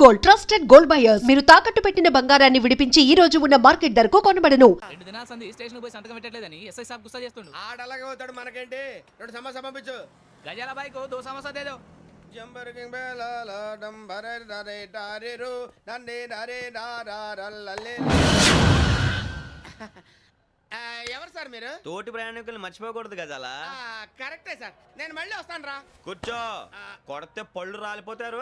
Gold, trusted gold buyers. మీరు తాకట్టు పెట్టిన బంగారాన్ని విడిపించి ఈ రోజు ఉన్న మార్కెట్ ధరకు కొనబడను. 2 దినాల సంది స్టేషన్ పోయి సంతకం పెట్టలేదని ఎస్ఐ సాబ్ గుస్తా చేస్తుండు. ఆడలాగే పోతాడు, మనకేంటి? 2 సమోసా పంపించు. గజాల బైక్ 2 సమోసా దేదో. జంబరకింగ్ బేలాల డంబరే డరే డారేరు నన్నే నరే నారారల్లలే. ఎవరు సార్ మీరు? తోటి ప్రయాణికులు మర్చిపోకూడదు గజాల. కరెక్టే సార్, నేను మళ్ళీ వస్తాను రా. కూర్చో, కొడితే పళ్ళు రాలిపోతారు.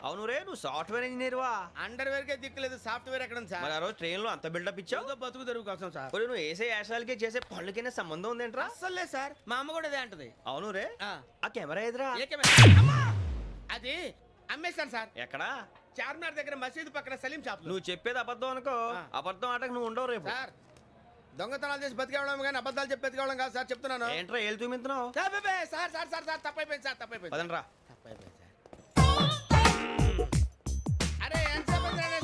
అవును రే, నువ్వు సాఫ్ట్వేర్ ఇంజనీర్ వా? అండర్వేర్ కే దిక్కులేదు, సాఫ్ట్వేర్ ఎక్కడ ఉంది సార్? మరి ఆ రోజు ట్రైన్ లో అంత బిల్డప్ ఇచ్చావు. బతుకు తెరుగు కోసం సార్. నువ్వు వేసే యాశాలకి చేసే పళ్ళకైనా సంబంధం ఉందేంట్రా? అస్సలు లేదు సార్, మా అమ్మ కూడా అదే అంటది. అవును రే, ఆ ఆ కెమెరా ఎదురా? ఏ కెమెరా? అమ్మా! అది అమ్మేశాను సార్. ఎక్కడా? చార్మినార్ దగ్గర మసీదు పక్కన సలీం షాప్. నువ్వు చెప్పేది అబద్ధం అనుకో. అబద్ధం ఆటకు నువ్వు ఉండవు రేపు. సార్, దొంగతనాలు చేసి బతికేవడం కానీ అబద్ధాలు చెప్పి బతికేవడం కాదు సార్, చెప్తున్నాను. ఏంట్రా ఏళ్ళు చూపించినావు? Sir sir sir sir sir తప్పైపోయింది సార్, తప్పైపోయింది. పదండ్రా. తప్పైపోయింది సార్. అరే ఎంత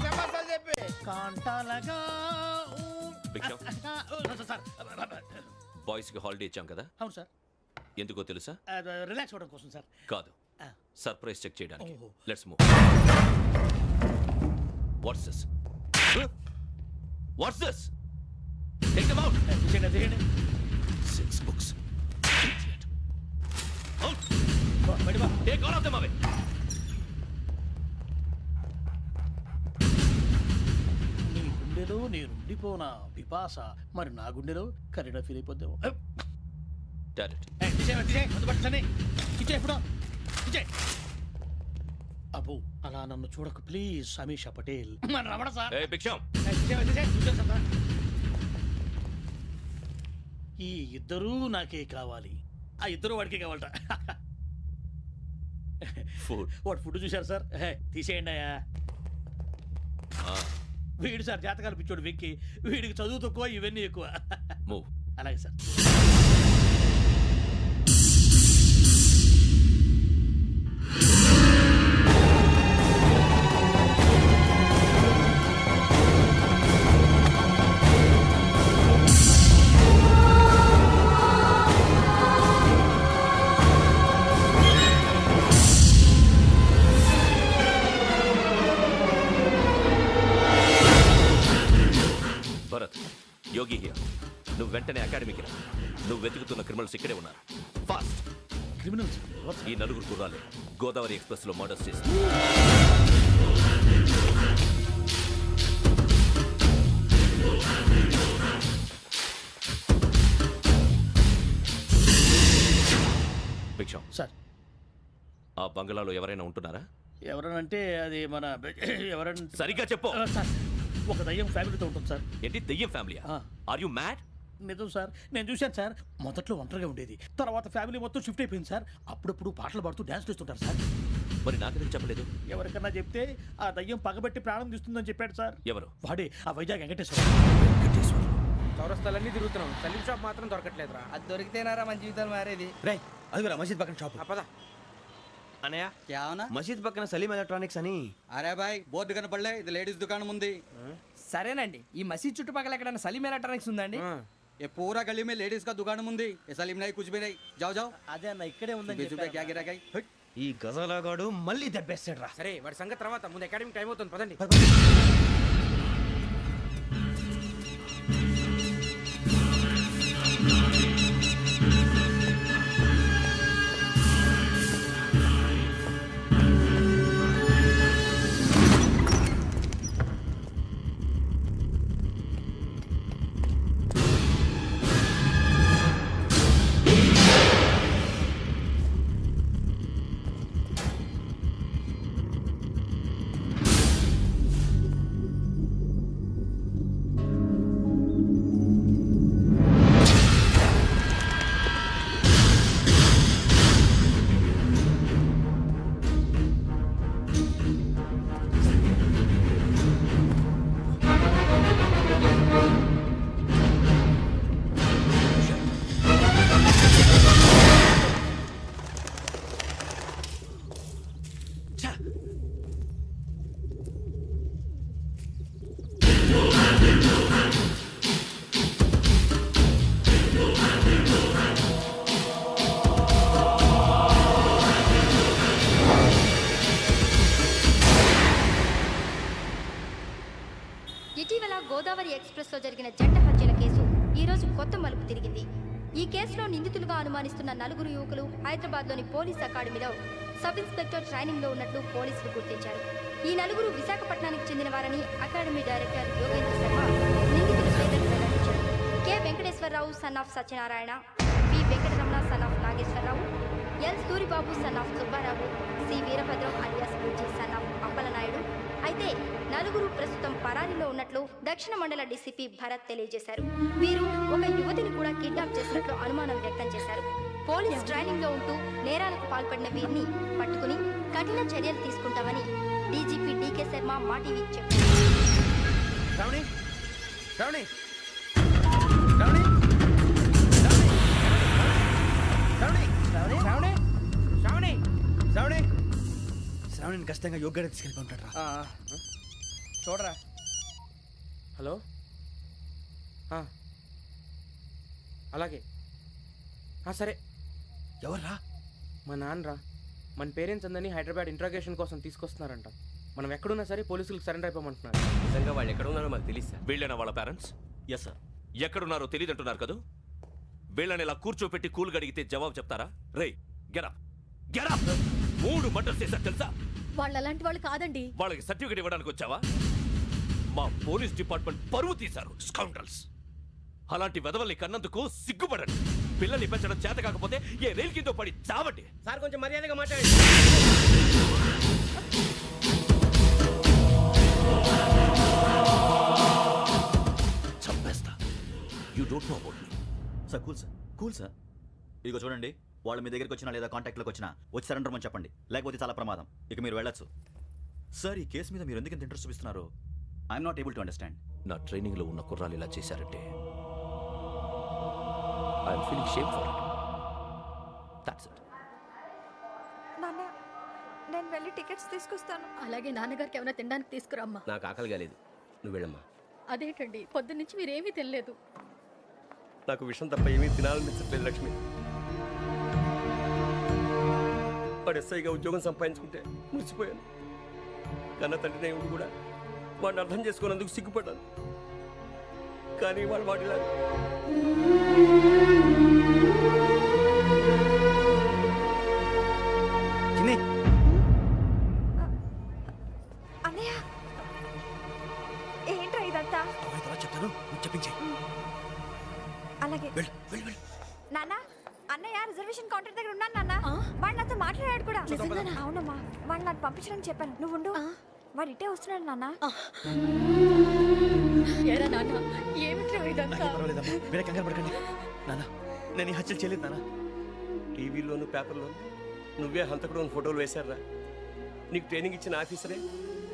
సమాసాలు చెప్పి కాంటాలగా బాయ్స్ కి హాలిడే ఇచ్చాం కదా, అవును సార్. ఎందుకో తెలుసా? రిలాక్స్ అవ్వడం కోసం సార్. కాదు, సర్ప్రైజ్ చెక్ చేయడానికి. ఓహో. Let's move. What's this? What's this? Take them out. తీయండి. 6 books. Out. బయట బా. Take all of them away. నీ గుండెలో నేనుండిపోనా పిపాస, మరి నా గుండెలో కరీడా ఫీల్ అయిపోద్దాము. Direct. అబ్బో, అలా నన్ను చూడకు ప్లీజ్. సమీషా పటేల్ మన రమణ సార్. Hey, Biksham. ఈ ఇద్దరూ నాకే కావాలి, ఆ ఇద్దరు వాడికే కావాలట. Food. వాడు ఫుడ్ చూశారు సార్. తీసేయండి అయ్యా. వీడు సార్ జాతకాలు పిచ్చోడు వెక్కి, వీడికి చదువు తక్కువ, ఇవన్నీ ఎక్కువ. Move. అలాగే సార్. Bharat, Yogi here. నువ్వు వెంటనే అకాడమీకి రా. నువ్వు వెతుకుతున్న క్రిమినల్స్ ఇక్కడే ఉన్నారు. ఫాస్ట్. క్రిమినల్స్ ఈ నలుగురు కుర్రాలే గోదావరి ఎక్స్ప్రెస్ లో మర్డర్స్ చేసి. భిక్షం సార్. ఆ బంగ్లాలో ఎవరైనా ఉంటున్నారా? ఎవరనంటే అది మన ఎవరంటే సరిగ్గా చెప్పు. సార్, ఒక దయ్యం ఫ్యామిలీతో ఉంటుంది సార్. ఏంటి దెయ్యం ఫ్యామిలీ? Are you mad? నిజం సార్, నేను చూశాను సార్. మొదట్లో ఒంటరిగా ఉండేది, తర్వాత ఫ్యామిలీ మొత్తం షిఫ్ట్ అయిపోయింది సార్. అప్పుడప్పుడు పాటలు పాడుతూ డ్యాన్స్ చేస్తుంటారు సార్. మరి నాకెందుకు చెప్పలేదు? ఎవరికన్నా చెప్తే ఆ దయ్యం పగబెట్టి ప్రాణం తీస్తుందని చెప్పాడు సార్. ఎవరు? వాడే, ఆ వైజాగ్ వెంకటేశ్వర. చౌరస్తాలన్నీ తిరుగుతున్నాం, సలీం షాప్ మాత్రం దొరకట్లేదురా. అది దొరికితేనారా మన జీవితాలు మారేది. రే, అదిగురా మసీద్ పక్కన షాప్. పద. అనయ్య, क्या होना? మసీద్ పక్కన సలీం ఎలక్ట్రానిక్స్ అని. अरे भाई बहुत కనపడలే, ఇది లేడీస్ దుకాణం ఉంది. సరేనండి, ఈ మసీద్ చుట్టుపక్కల ఎక్కడైనా సలీం ఎలక్ట్రానిక్స్ ఉందండి? ये पूरा गली में लेडीज का दुकान मुंदी, ये सलीम नहीं कुछ भी नहीं. जाओ जाओ. అదే అన్న, ఇక్కడే ఉందని बीस रुपए क्या गिरा गई? ఈ గజాలగాడు మళ్ళీ దెబ్బేస్తాడు రా. సరే, వాడి సంగతి తర్వాత, ముందు అకాడమిక్ టైం అవుతుంది, పదండి. ఇటీవల గోదావరి ఎక్స్ప్రెస్లో జరిగిన జంట హత్యల కేసు ఈరోజు కొత్త మలుపు తిరిగింది. ఈ కేసులో నిందితులుగా అనుమానిస్తున్న 4 యువకులు హైదరాబాద్లోని పోలీస్ అకాడమీలో సబ్ ఇన్స్పెక్టర్ ట్రైనింగ్లో ఉన్నట్లు పోలీసులు గుర్తించారు. ఈ 4 విశాఖపట్నానికి చెందిన వారని అకాడమీ డైరెక్టర్ యోగేంద్ర శర్మ నిందితుల పేర్లను వెల్లడించారు. K Venkateswararao son of Satyanarayana, P Venkataramana son of Nageswararao, L Suribabu son of Subbarao, C Veerabhadram alias Bujji son of Appalanaidu. అయితే 4 ప్రస్తుతం పరారీలో ఉన్నట్లు దక్షిణ మండల డీసీపీ భరత్ తెలియజేశారు. వీరు ఒక యువతిని కూడా కిడ్నాప్ చేసినట్లు అనుమానం వ్యక్తం చేశారు. పోలీస్ ట్రైనింగ్ లో ఉంటూ నేరాలకు పాల్పడిన వీరిని పట్టుకుని కఠిన చర్యలు తీసుకుంటామని డీజీపీ డీకే శర్మ మా టీవీకి చెప్పారు. శ్రావణి శ్రావణి శ్రావణి శ్రావణి శ్రావణి శ్రావణి శ్రావణి శ్రావణిని ఖచ్చితంగా యోగ్యత తీసుకెళ్ళి ఉంటాడు రా. చూడరా. హలో అలాగే సరే. ఎవర్రా? మా నాన్నరా. మన పేరెంట్స్ అందరినీ హైదరాబాద్ ఇంట్రాగేషన్ కోసం తీసుకొస్తున్నారంట. మనం ఎక్కడున్నా సరే పోలీసులకు సరెండర్ అయిపోమంటున్నారు. నిజంగా వాళ్ళు ఎక్కడ ఉన్నారో మాకు తెలుసా? వీళ్ళైనా వాళ్ళ పేరెంట్స్? Yes sir. ఎక్కడున్నారో తెలియదంటున్నారు కదా. వీళ్ళని ఇలా కూర్చోపెట్టి కూల్ గడిగితే జవాబు చెప్తారా? రే గెరప్ గెరప్. 3 మర్డర్స్ చేశారు తెలుసా? వాళ్ళు అలాంటి వాళ్ళు కాదండి. వాళ్ళకి సర్టిఫికేట్ ఇవ్వడానికి వచ్చావా? మా పోలీస్ డిపార్ట్మెంట్ పరువు తీశారు స్కౌండ్రల్స్. అలాంటి వెధవల్ని కన్నందుకు సిగ్గుపడండి. పిల్లల్ని పెంచడం చేత కాకపోతే ఏ రైలు కింద పడి చావండి. సార్ కొంచెం మర్యాదగా మాట్లాడండి. చంపేస్తా. You don't know about me. Sir cool sir. ఇదిగో చూడండి, వాళ్ళు మీ దగ్గరికి వచ్చినా లేదా కాంటాక్ట్లోకి వచ్చినా వచ్చి సరెండర్ అని చెప్పండి, లేకపోతే చాలా ప్రమాదం. ఇక మీరు వెళ్ళొచ్చు. సార్, ఈ కేసు మీద మీరు ఎందుకు ఇంత ఇంట్రెస్ట్ చూపిస్తున్నారు? I'm not able to understand. నా ట్రైనింగ్ లో ఉన్న కుర్రాలు ఇలా చేశారంటే I'm feeling shame for it. That's it. నాన్న, నేను వెళ్ళి టికెట్స్ తీసుకొస్తాను. అలాగే నాన్నగారికి ఏమైనా తినడానికి తీసుకురమ్మా. నాకు ఆకలి కాలేదు, నువ్వు వెళ్ళమ్మా. అదేంటండి, పొద్దున్నుంచి మీరేమీ తినలేదు. నాకు విషయం తప్ప ఏమీ తినాలనిపించట్లేదు లక్ష్మి. వాడు ఎస్ఐగా ఉద్యోగం సంపాదించుకుంటే మురిసిపోయాను. కన్న తండ్రినే ఉండి కూడా వాడిని అర్థం చేసుకున్నందుకు సిగ్గుపడ్డాను. కానీ వాడిలా అన్నయ్య, ఏంట్రా ఇదంతా? చెప్తాను, చెప్పించే. అలాగే నాన్న, అన్నయ్య రిజర్వేషన్ కౌంటర్ దగ్గర ఉన్నాను నాన్న. వాడు నాతో మాట్లాడాడు కూడా. అవునమ్మా, వాడు నాకు పంపించడానికి చెప్పాను. నువ్వు ఉండు, వాడు ఇట్టే వస్తున్నాడు నాన్న. పర్వాలేదమ్మా, వేరే కంగారు పడకండి. నాన్న, నేను ఈ హత్యలు చేయలేదు నాన్న. టీవీలోను పేపర్లోను నువ్వే హంతకుడు ఫోటోలు వేశారా? నీకు ట్రైనింగ్ ఇచ్చిన ఆఫీసరే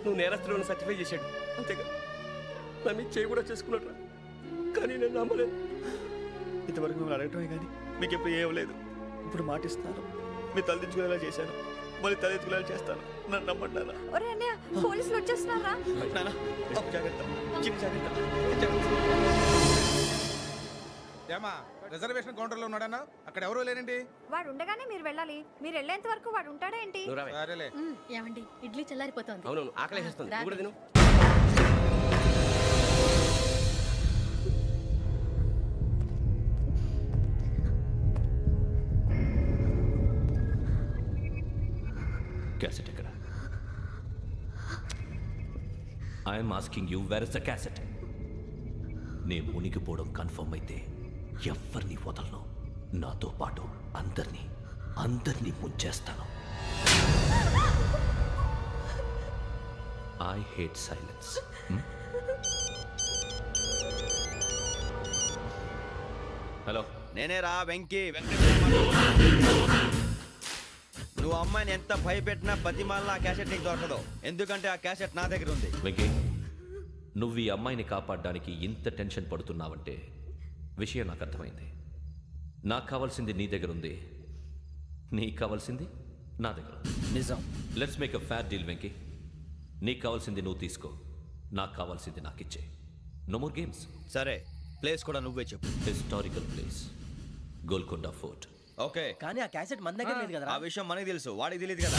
నువ్వు నేరస్తులను సర్టిఫై చేశాడు. అంతేగా నా మీద చేయి కూడా చేసుకున్నట్రా. కానీ నేను నమ్మలేదు. ఇంతవరకు మిమ్మల్ని అడగటమే కానీ మీకు ఎప్పుడు ఏమలేదు. ఇప్పుడు మాటిస్తున్నాను, మీ తలదించుకునేలా చేశాను, మళ్ళీ తలెత్తుకునేలా చేస్తాను. నన్ను నమ్మండి నాన్న. ఒరే అన్నయ్య, పోలీసులు వచ్చేస్తున్నారా? నాన్న, జాగ్రత్త, చిన్న జాగ్రత్త. ఏమా రిజర్వేషన్ కౌంటర్లో ఉన్నాడన్నా? అక్కడ ఎవరూ లేనండి. వాడు ఉండగానే మీరు వెళ్ళాలి. మీరు వెళ్ళేంత వరకు వాడు ఉంటాడా ఏంటి? సరేలే. ఏమండి, ఇడ్లీ చల్లారిపోతుంది. అవునవును, ఆకలేస్తుంది. నువ్వు కూడా తిను. క్యాసెట్ ఎక్కడ? I'm asking you, where is the cassette? నే మునిగిపోవడం కన్ఫర్మ్ అయితే ఎవ్వరిని వదలను. నాతో పాటు అందరినీ ముంచేస్తాను. I hate silence. హలో, నేనే రా వెంకీ. నువ్వు అమ్మాయిని ఎంత భయపెట్టినా బతిమాలినా ఆ క్యాసెట్ నీకు దొరకదు. ఎందుకంటే ఆ క్యాసెట్ నా దగ్గర ఉంది. వెంకీ, నువ్వు ఈ అమ్మాయిని కాపాడడానికి ఇంత టెన్షన్ పడుతున్నావంటే విషయం నాకు అర్థమైంది. నాకు కావాల్సింది నీ దగ్గర ఉంది, నీకు కావాల్సింది నా దగ్గర ఉంది. నిజం. Let's make a fair deal Venky. నీకు కావాల్సింది నువ్వు తీసుకో, నాకు కావాల్సింది నాకు ఇచ్చే. No more games. సరే, ప్లేస్ కూడా నువ్వే చెప్పు. Historical place, Golconda fort. Okay, కానీ ఆ క్యాసెట్ మన దగ్గర లేదు కదా. ఆ విషయం మనకి తెలుసు, వాడికి తెలియదు కదా.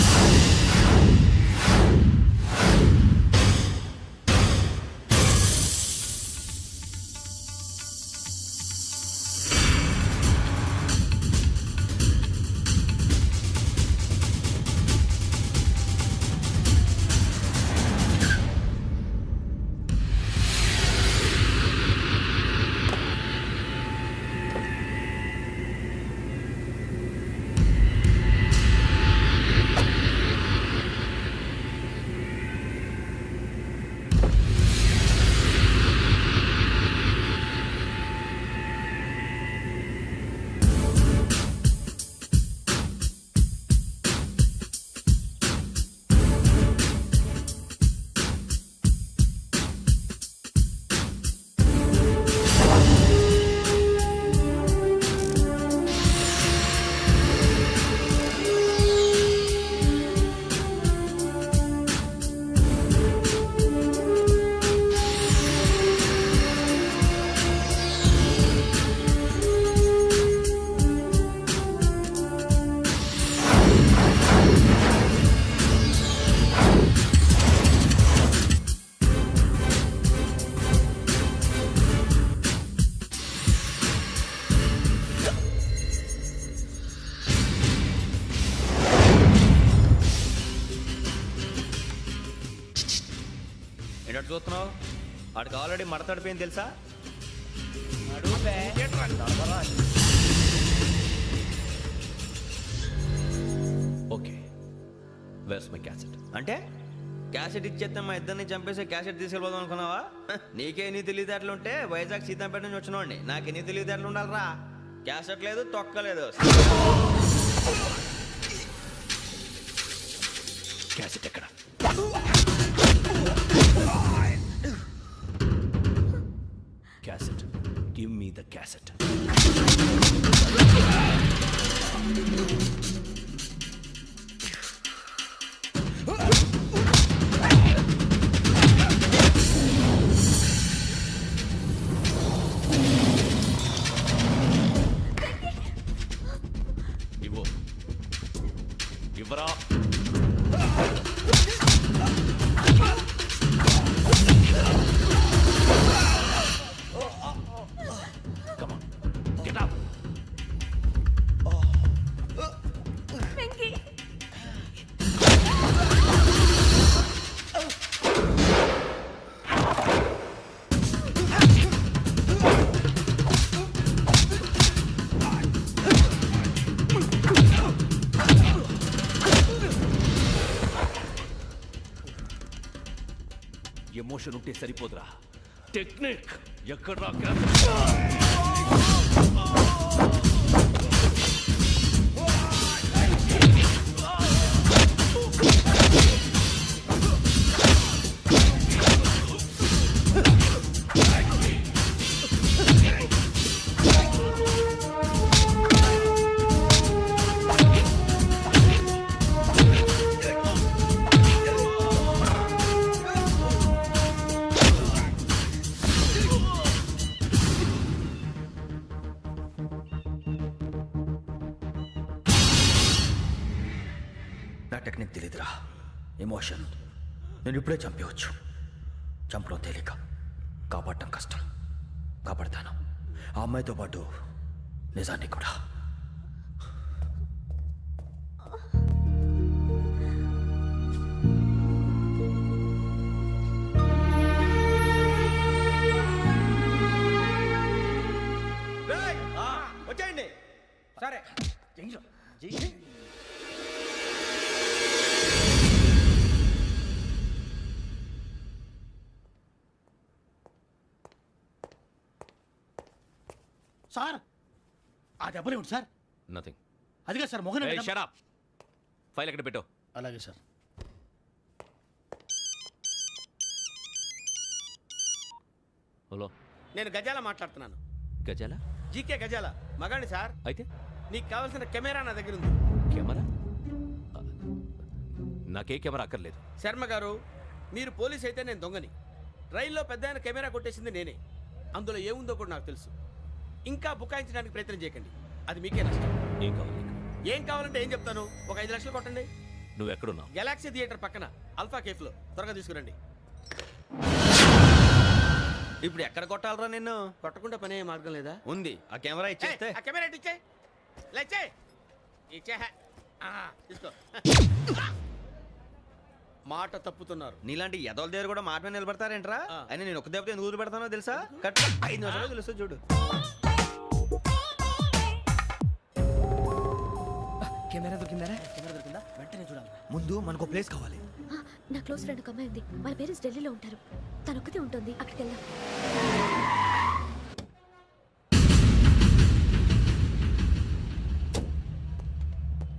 ఏంటో చూస్తున్నావు? వాడికి ఆల్రెడీ మడతడిపోయింది తెలుసా? Okay, where's my cassette? అంటే క్యాసెట్ ఇచ్చేస్తే మా ఇద్దరిని చంపేసి క్యాసెట్ తీసుకెళ్ళిపోదాం అనుకున్నావా? నీకే ఎన్ని తెలివితేటలు ఉంటే వైజాగ్ సీతంపేట నుంచి వచ్చినోడిని నాకు ఎన్ని తెలివితేటలు ఉండాలిరా? క్యాసెట్ లేదు, తొక్కలేదు. క్యాసెట్ ఎక్కడ? Cassette, give me the cassette. ఇవ్వు, ఇవ్వరా. Come on, get up. Emotion ఉంటే సరిపోదురా, టెక్నిక్ ఎక్కడ్రా? నా టెక్నిక్ తెలీదురా, ఎమోషన్. నేను ఇప్పుడే చంపేవచ్చు. చంపడం తేలిక, కాపాడటం కష్టం. కాపాడతాను, ఆ అమ్మాయితో పాటు నిజాన్ని కూడా. వచ్చేయండి. సరే. సార్ ఆ దెబ్బలు ఏమిటి సార్? నథింగ్. అదిగా సార్ మొహన్ షట్ అప్. ఫైల్ ఎక్కడ పెట్టు? అలాగే సార్. హలో, నేను గజాల మాట్లాడుతున్నాను. గజాల? జీకే గజాల మగాండి సార్. అయితే నీకు కావాల్సిన కెమెరా నా దగ్గర ఉంది. కెమెరా? నాకే కెమెరా అక్కర్లేదు. శర్మ గారు, మీరు పోలీస్ అయితే నేను దొంగని. రైల్లో పెద్ద ఆయన కెమెరా కొట్టేసింది నేనే. అందులో ఏముందో కూడా నాకు తెలుసు. ఇంకా బుకాయించడానికి ప్రయత్నం చేయకండి, అది మీకే నష్టం. ఏం కావాలి నీకు? ఏం కావాలంటే ఏం చెప్తాను. ఒక 5 లక్షలు కొట్టండి. నువ్వు ఎక్కడున్నావు? గెలాక్సీ థియేటర్ పక్కన అల్ఫా కేఫ్లో. త్వరగా తీసుకురండి. ఇప్పుడు ఎక్కడ కొట్టాలరా నిన్ను? కొట్టకుండా పనే మార్గం లేదా? ఉంది, ఆ కెమెరా ఇచ్చేస్తే. ఆ కెమెరా ఇచ్చే లేచే ఇచ్చే తీసుకో. మాట తప్పుతున్నారు. నీలాంటి ఎదల దగ్గర కూడా మాట మీద నిలబడతారేంట్రా? ఆ. అయినా నేను ఒక దెబ్బతో ఎందుకు పెడతానో తెలుసా? కట్ 5 నిమిషాలు తెలుసు చూడు. కెమెరా దొరికిందా? వెంటనే చూడాలి. ముందు మనకు ప్లేస్ కావాలి. నా క్లోజ్ ఫ్రెండ్ ఒక అమ్మాయి ఉంది. వాళ్ళ పేరెంట్స్ ఢిల్లీలో ఉంటారు. తను ఒక్కతే ఉంటుంది. అక్కడికి వెళ్దాం.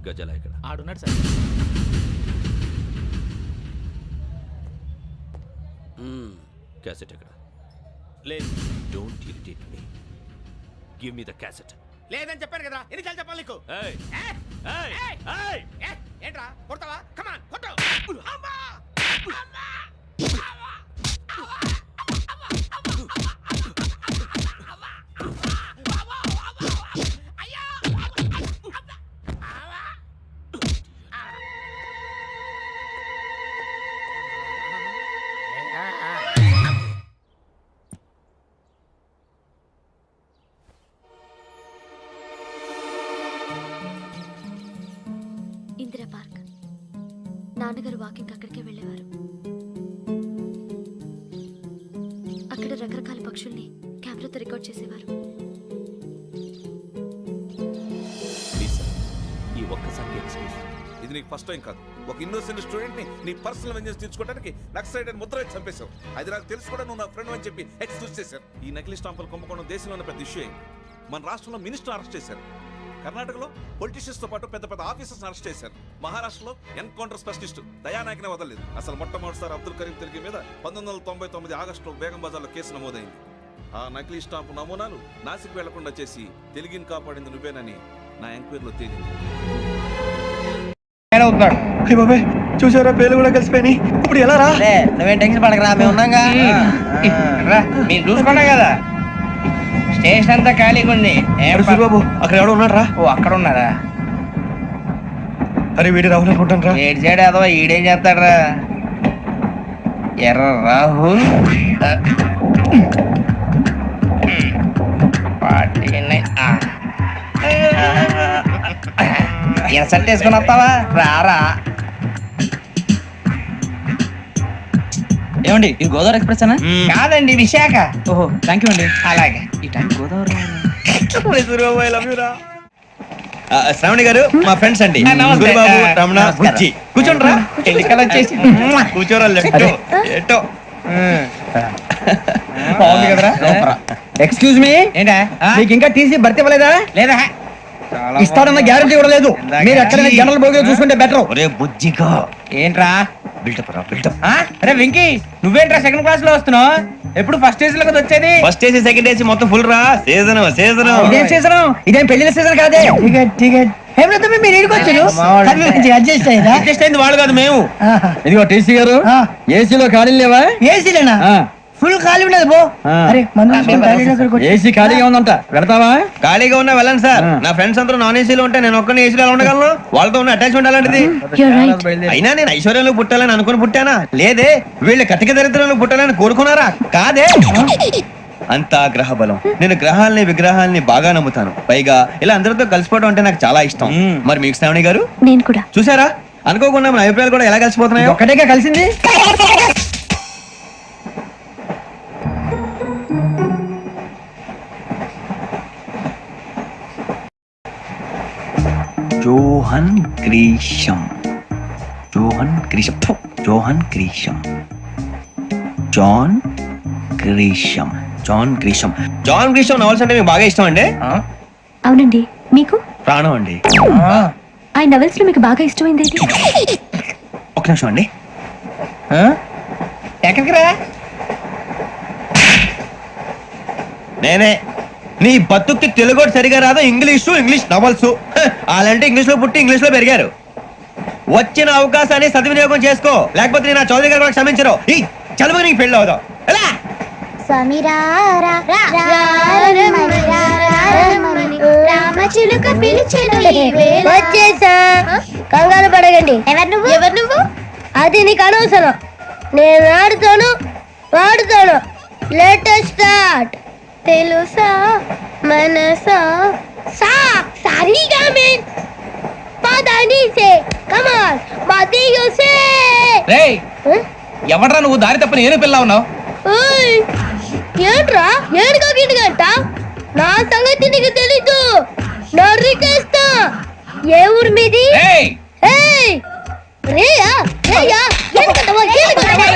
గజాల ఇక్కడ? ఆడున్నాడు సార్. క్యాసెట్ ఎక్కడ? లేదు. Don't irritate me. Give me the cassette. లేదని చెప్పాను కదా, ఎన్నిసార్లు చెప్పాలి నీకు? ఏయ్ ఏ? ఏయ్ ఏయ్! ఏయ్! ఏ? ఏంట్రా కొడతావా? కమాన్ కొట్టు. అమ్మా! అమ్మా! ఇందిరా పార్క్. నాన్నగారు వాకింగ్ అక్కడికే వెళ్ళేవారు. రకరకాల పక్షుల్ని కెమెరాతో రికార్డ్ చేసేవారు. ప్లీజ్ సార్, ఈ ఒక్కసారి ఎక్స్క్యూజ్. ఇది నీకు ఫస్ట్ టైం కాదు. ఒక ఇన్నోసెంట్ స్టూడెంట్ ని నీ పర్సనల్ వెంజెన్స్ తీర్చుకోవడానికి నక్సలైట్ అని ముద్ర వేసి చంపేశావు. అది నాకు తెలుసు కూడా నువ్వు నా ఫ్రెండ్ అని చెప్పి ఎక్స్క్యూజ్ చేశారు. ఈ నకిలీ స్టాంపులు కుంభకోణం దేశంలోనే పెద్ద ఇష్యూ అయింది. మన రాష్ట్రంలో మినిస్టర్ అరెస్ట్ చేశారు. కర్ణాటకలో పొలిటీషియన్స్ తో పాటు పెద్ద పెద్ద ఆఫీసర్స్ అరెస్ట్ చేశారు. మహారాష్ట్రలో ఎన్కౌంటర్ స్పెషలిస్ట్ దయానాయకనే వదలలేదు. అసలు మొట్టమొదటిసారి అబ్దుల్ కరీం తిరిగి మీద 1999 ఆగస్టులో బేగం బజార్లో కేసు నమోదైంది. ఆ నకిలీ స్టాంపు నమూనాలు నాసిక్ వెళ్లకుండా చేసి తెలుగుని కాపాడింది నువ్వేనని నా ఎంక్వైరీలో తేలింది. చూసారా, పేర్లు కూడా కలిసిపోయినాయి. ఇప్పుడు ఎలా రా? నువ్వేం టెన్షన్ పడకరా, మేము ఉన్నాగా. మీరు చూసుకున్నా కదా, స్టేషన్ అంతా ఖాళీగా ఉంది. బాబు అక్కడ ఎవడో ఉన్నాడు రా. ఓ అక్కడ ఉన్నారా? అరే వీడి రాహుల్ అనుకుంటాను రా. ఏడు సైడ్ అదో ఈడేం చేస్తాడరా? ఎర్ర రాహుల్ ఇన్సల్ట్ వేసుకుని వస్తావా? రారా. ఏమండి ఇది గోదావరి ఎక్స్ప్రెస్ అనా? కాదండి, విశాఖ. ఓహో థ్యాంక్ యూ అండి. అలాగే. ఈ టైం గోదావరి శ్రావణి గారు మా ఫ్రెండ్స్ అండి. నమస్తే. గురుబాబు, రమణ, నమస్కారం. బుజ్జి. కూర్చోండి రా. ఎన్నికలు వచ్చేసి కూర్చోరా. ఎట్టో బాగుంది కదరా? ఎక్స్క్యూజ్ మీ, ఏంటా? మీకు ఇంకా టీసీ భర్తీ ఇవ్వలేదా? లేదా ఇస్తాడన్న గ్యారంటీ కూడా లేదు. మీరు ఎక్కడైనా జనరల్ బోగిలో చూసుకుంటే బెటర్. ఒరే బుజ్జిగా ఏంట్రా? బిల్డప్ రా, బిల్డప్. అరే వెంకీ, నువ్వేంట్రా సెకండ్ క్లాస్ లో వస్తున్నావు? ఎప్పుడు ఫస్ట్ ఏజ్ లో కదా వచ్చేది? ఫస్ట్ ఏసీ సెకండ్ ఏసీ మొత్తం ఫుల్ రా. Season season. ఇదేం సీజన్? ఇదేం పెళ్లిన సీజన్ కాదే. టికెట్ టికెట్ మీరు ఇడికొచ్చారు. అడ్జస్ట్ అయ్యిందా? అడ్జస్ట్ అయింది వాళ్ళు కాదు, మేము. ఇదిగో టీసీ గారు, ఏసీలో ఖాళీ లేవా? ఏసీలేనా? ఫుల్ ఖాళీ ఉండదు బో. అరే ఏసీ ఖాళీగా ఉందంట, వెళ్తావా? ఖాళీగా ఉన్నా వెళ్ళండి సార్. నా ఫ్రెండ్స్ అందరూ నాన్ ఏసీలో ఉంటే నేను ఒక్కనే ఏసీలో ఎలా ఉండగలను? వాళ్ళతో ఉన్న అటాచ్మెంట్ అలాంటిది. అయినా నేను ఐశ్వర్యంలో పుట్టాలని అనుకుని పుట్టానా? లేదే. వీళ్ళు కటిక దరిద్రంలో పుట్టాలని కోరుకున్నారా? కాదే. అంతా గ్రహ బలం. నేను గ్రహాలని విగ్రహాలని బాగా నమ్ముతాను. పైగా ఇలా అందరితో కలిసిపోవడం అంటే నాకు చాలా ఇష్టం. మరి మీకు శ్రావణి గారు? నేను కూడా. చూసారా, అనుకోకుండా మన అభిప్రాయాలు కూడా ఎలా కలిసిపోతున్నాయో. ఒక్కటేగా కలిసింది. Johan Grisham. Johan Grisham. Johan Grisham. John Grisham. John Grisham. John Grisham novels అంటే మీకు బాగా ఇష్టం అండి? అవునండి. మీకు? ప్రాణం అండి. ఆయన నవెల్స్ లో మీకు బాగా ఇష్టమైంది ఏంటి? ఒక నిమిషం అండి. ఎక్కడికి రా? నేనే. నీ బతుక్కి తెలుగు సరిగా రాదు, ఇంగ్లీష్ నవల్స్. అలాంటి ఇంగ్లీష్ లో పుట్టి ఇంగ్లీష్ లో పెరిగారు. వచ్చిన అవకాశాన్ని సద్వినియోగం చేసుకో, లేకపోతే నేను నా చౌదరి గారు కూడా క్షమించరు. ఈ చదువు నీకు పెళ్ళి అవుదాం. ఎలా? వచ్చేసా, కంగారు పడగండి. ఎవరు నువ్వు? అది నీకు అనవసరం. నేను ఆడుతాను, వాడుతాను. Latest start. తెలుసా మనసా సా సారీగా మెన్ పదని సే కమాల్ మదియో సే. రేయ్, ఎవడ్రా నువ్వు? దారి తప్ప నేను పిల్ల ఉన్నావు. ఓయ్ ఏంట్రా ఏడుగా గిడుగంట? నా సంగతి నీకు తెలీదు. నరికేస్తా. ఏ ఊరు మీది? రేయ్ ఏయ్ రేయా రేయా ఏడుగంటవా ఏడుగంటవా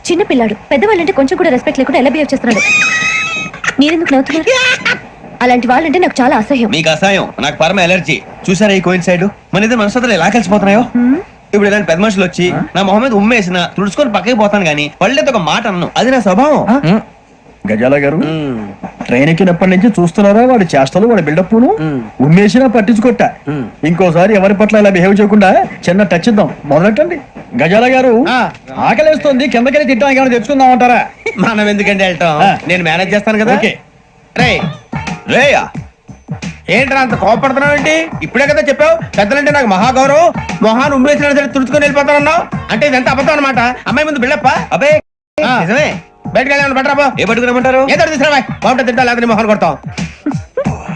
చిన్న పిల్లాడు పెద్దవాళ్ళంటే కొంచెం కూడా రెస్పెక్ట్ లేకుండా ఎలా బిహేవ్ చేస్తున్నాడు. మీరెందుకు నవ్వుతున్నారు? అలాంటి వాళ్ళంటే నాకు చాలా అసహ్యం. మీకు అసహాయం, నాకు పరమ ఎలర్జీ. చూసారా ఈ కోయిన్సైడ్? మన ఇద్దరు మనసులో ఎలా కలిసిపోతున్నాయో. ఇప్పుడు ఇలాంటి పెద్ద మనుషులు వచ్చి నా మొహం మీద ఉమ్మేసిన తుడుచుకొని పక్కకి పోతాను గానీ పళ్ళేతో ఒక మాట అన్ను. అది నా స్వభావం. గజాల గారు, ట్రైన్ ఎక్కినప్పటి నుంచి చూస్తున్నారా వాడి చేష్టలు, వాడి బిల్డప్ను? ఉమ్మేసినా పట్టించుకోట. ఇంకోసారి ఎవరి పట్ల ఇలా బిహేవ్ చేయకుండా చిన్న టచ్ ఇద్దాం. మొదలెట్టండి. గజాల గారు, ఆకలేస్తుంది, కిందకెళ్ళి తిట్టడానికి ఏమైనా తెచ్చుకుందాం అంటారా? మనం ఎందుకంటే వెళ్ళటం, నేను మేనేజ్ చేస్తాను కదా. రేయ్ రేయా, ఏంట్రా అంత కోపడుతున్నావు ఏంటి? ఇప్పుడే కదా చెప్పావు పెద్దలంటే నాకు మహాగౌరవం, మొహాన్ని ఉమ్మేసిన సరే తుడుచుకొని వెళ్ళిపోతానన్నావు. అంటే ఇదంతా అబద్ధం అనమాట. అమ్మాయి ముందు బిళ్ళప్ప. అబ్బే నిజమే. బయటకు వెళ్ళి బట్రా ఏ పట్టుకురమ్మంటారు? ఏదో తీసుకురా బాగుంటుంది తింటా లేదా మొహన్ కొడతాం.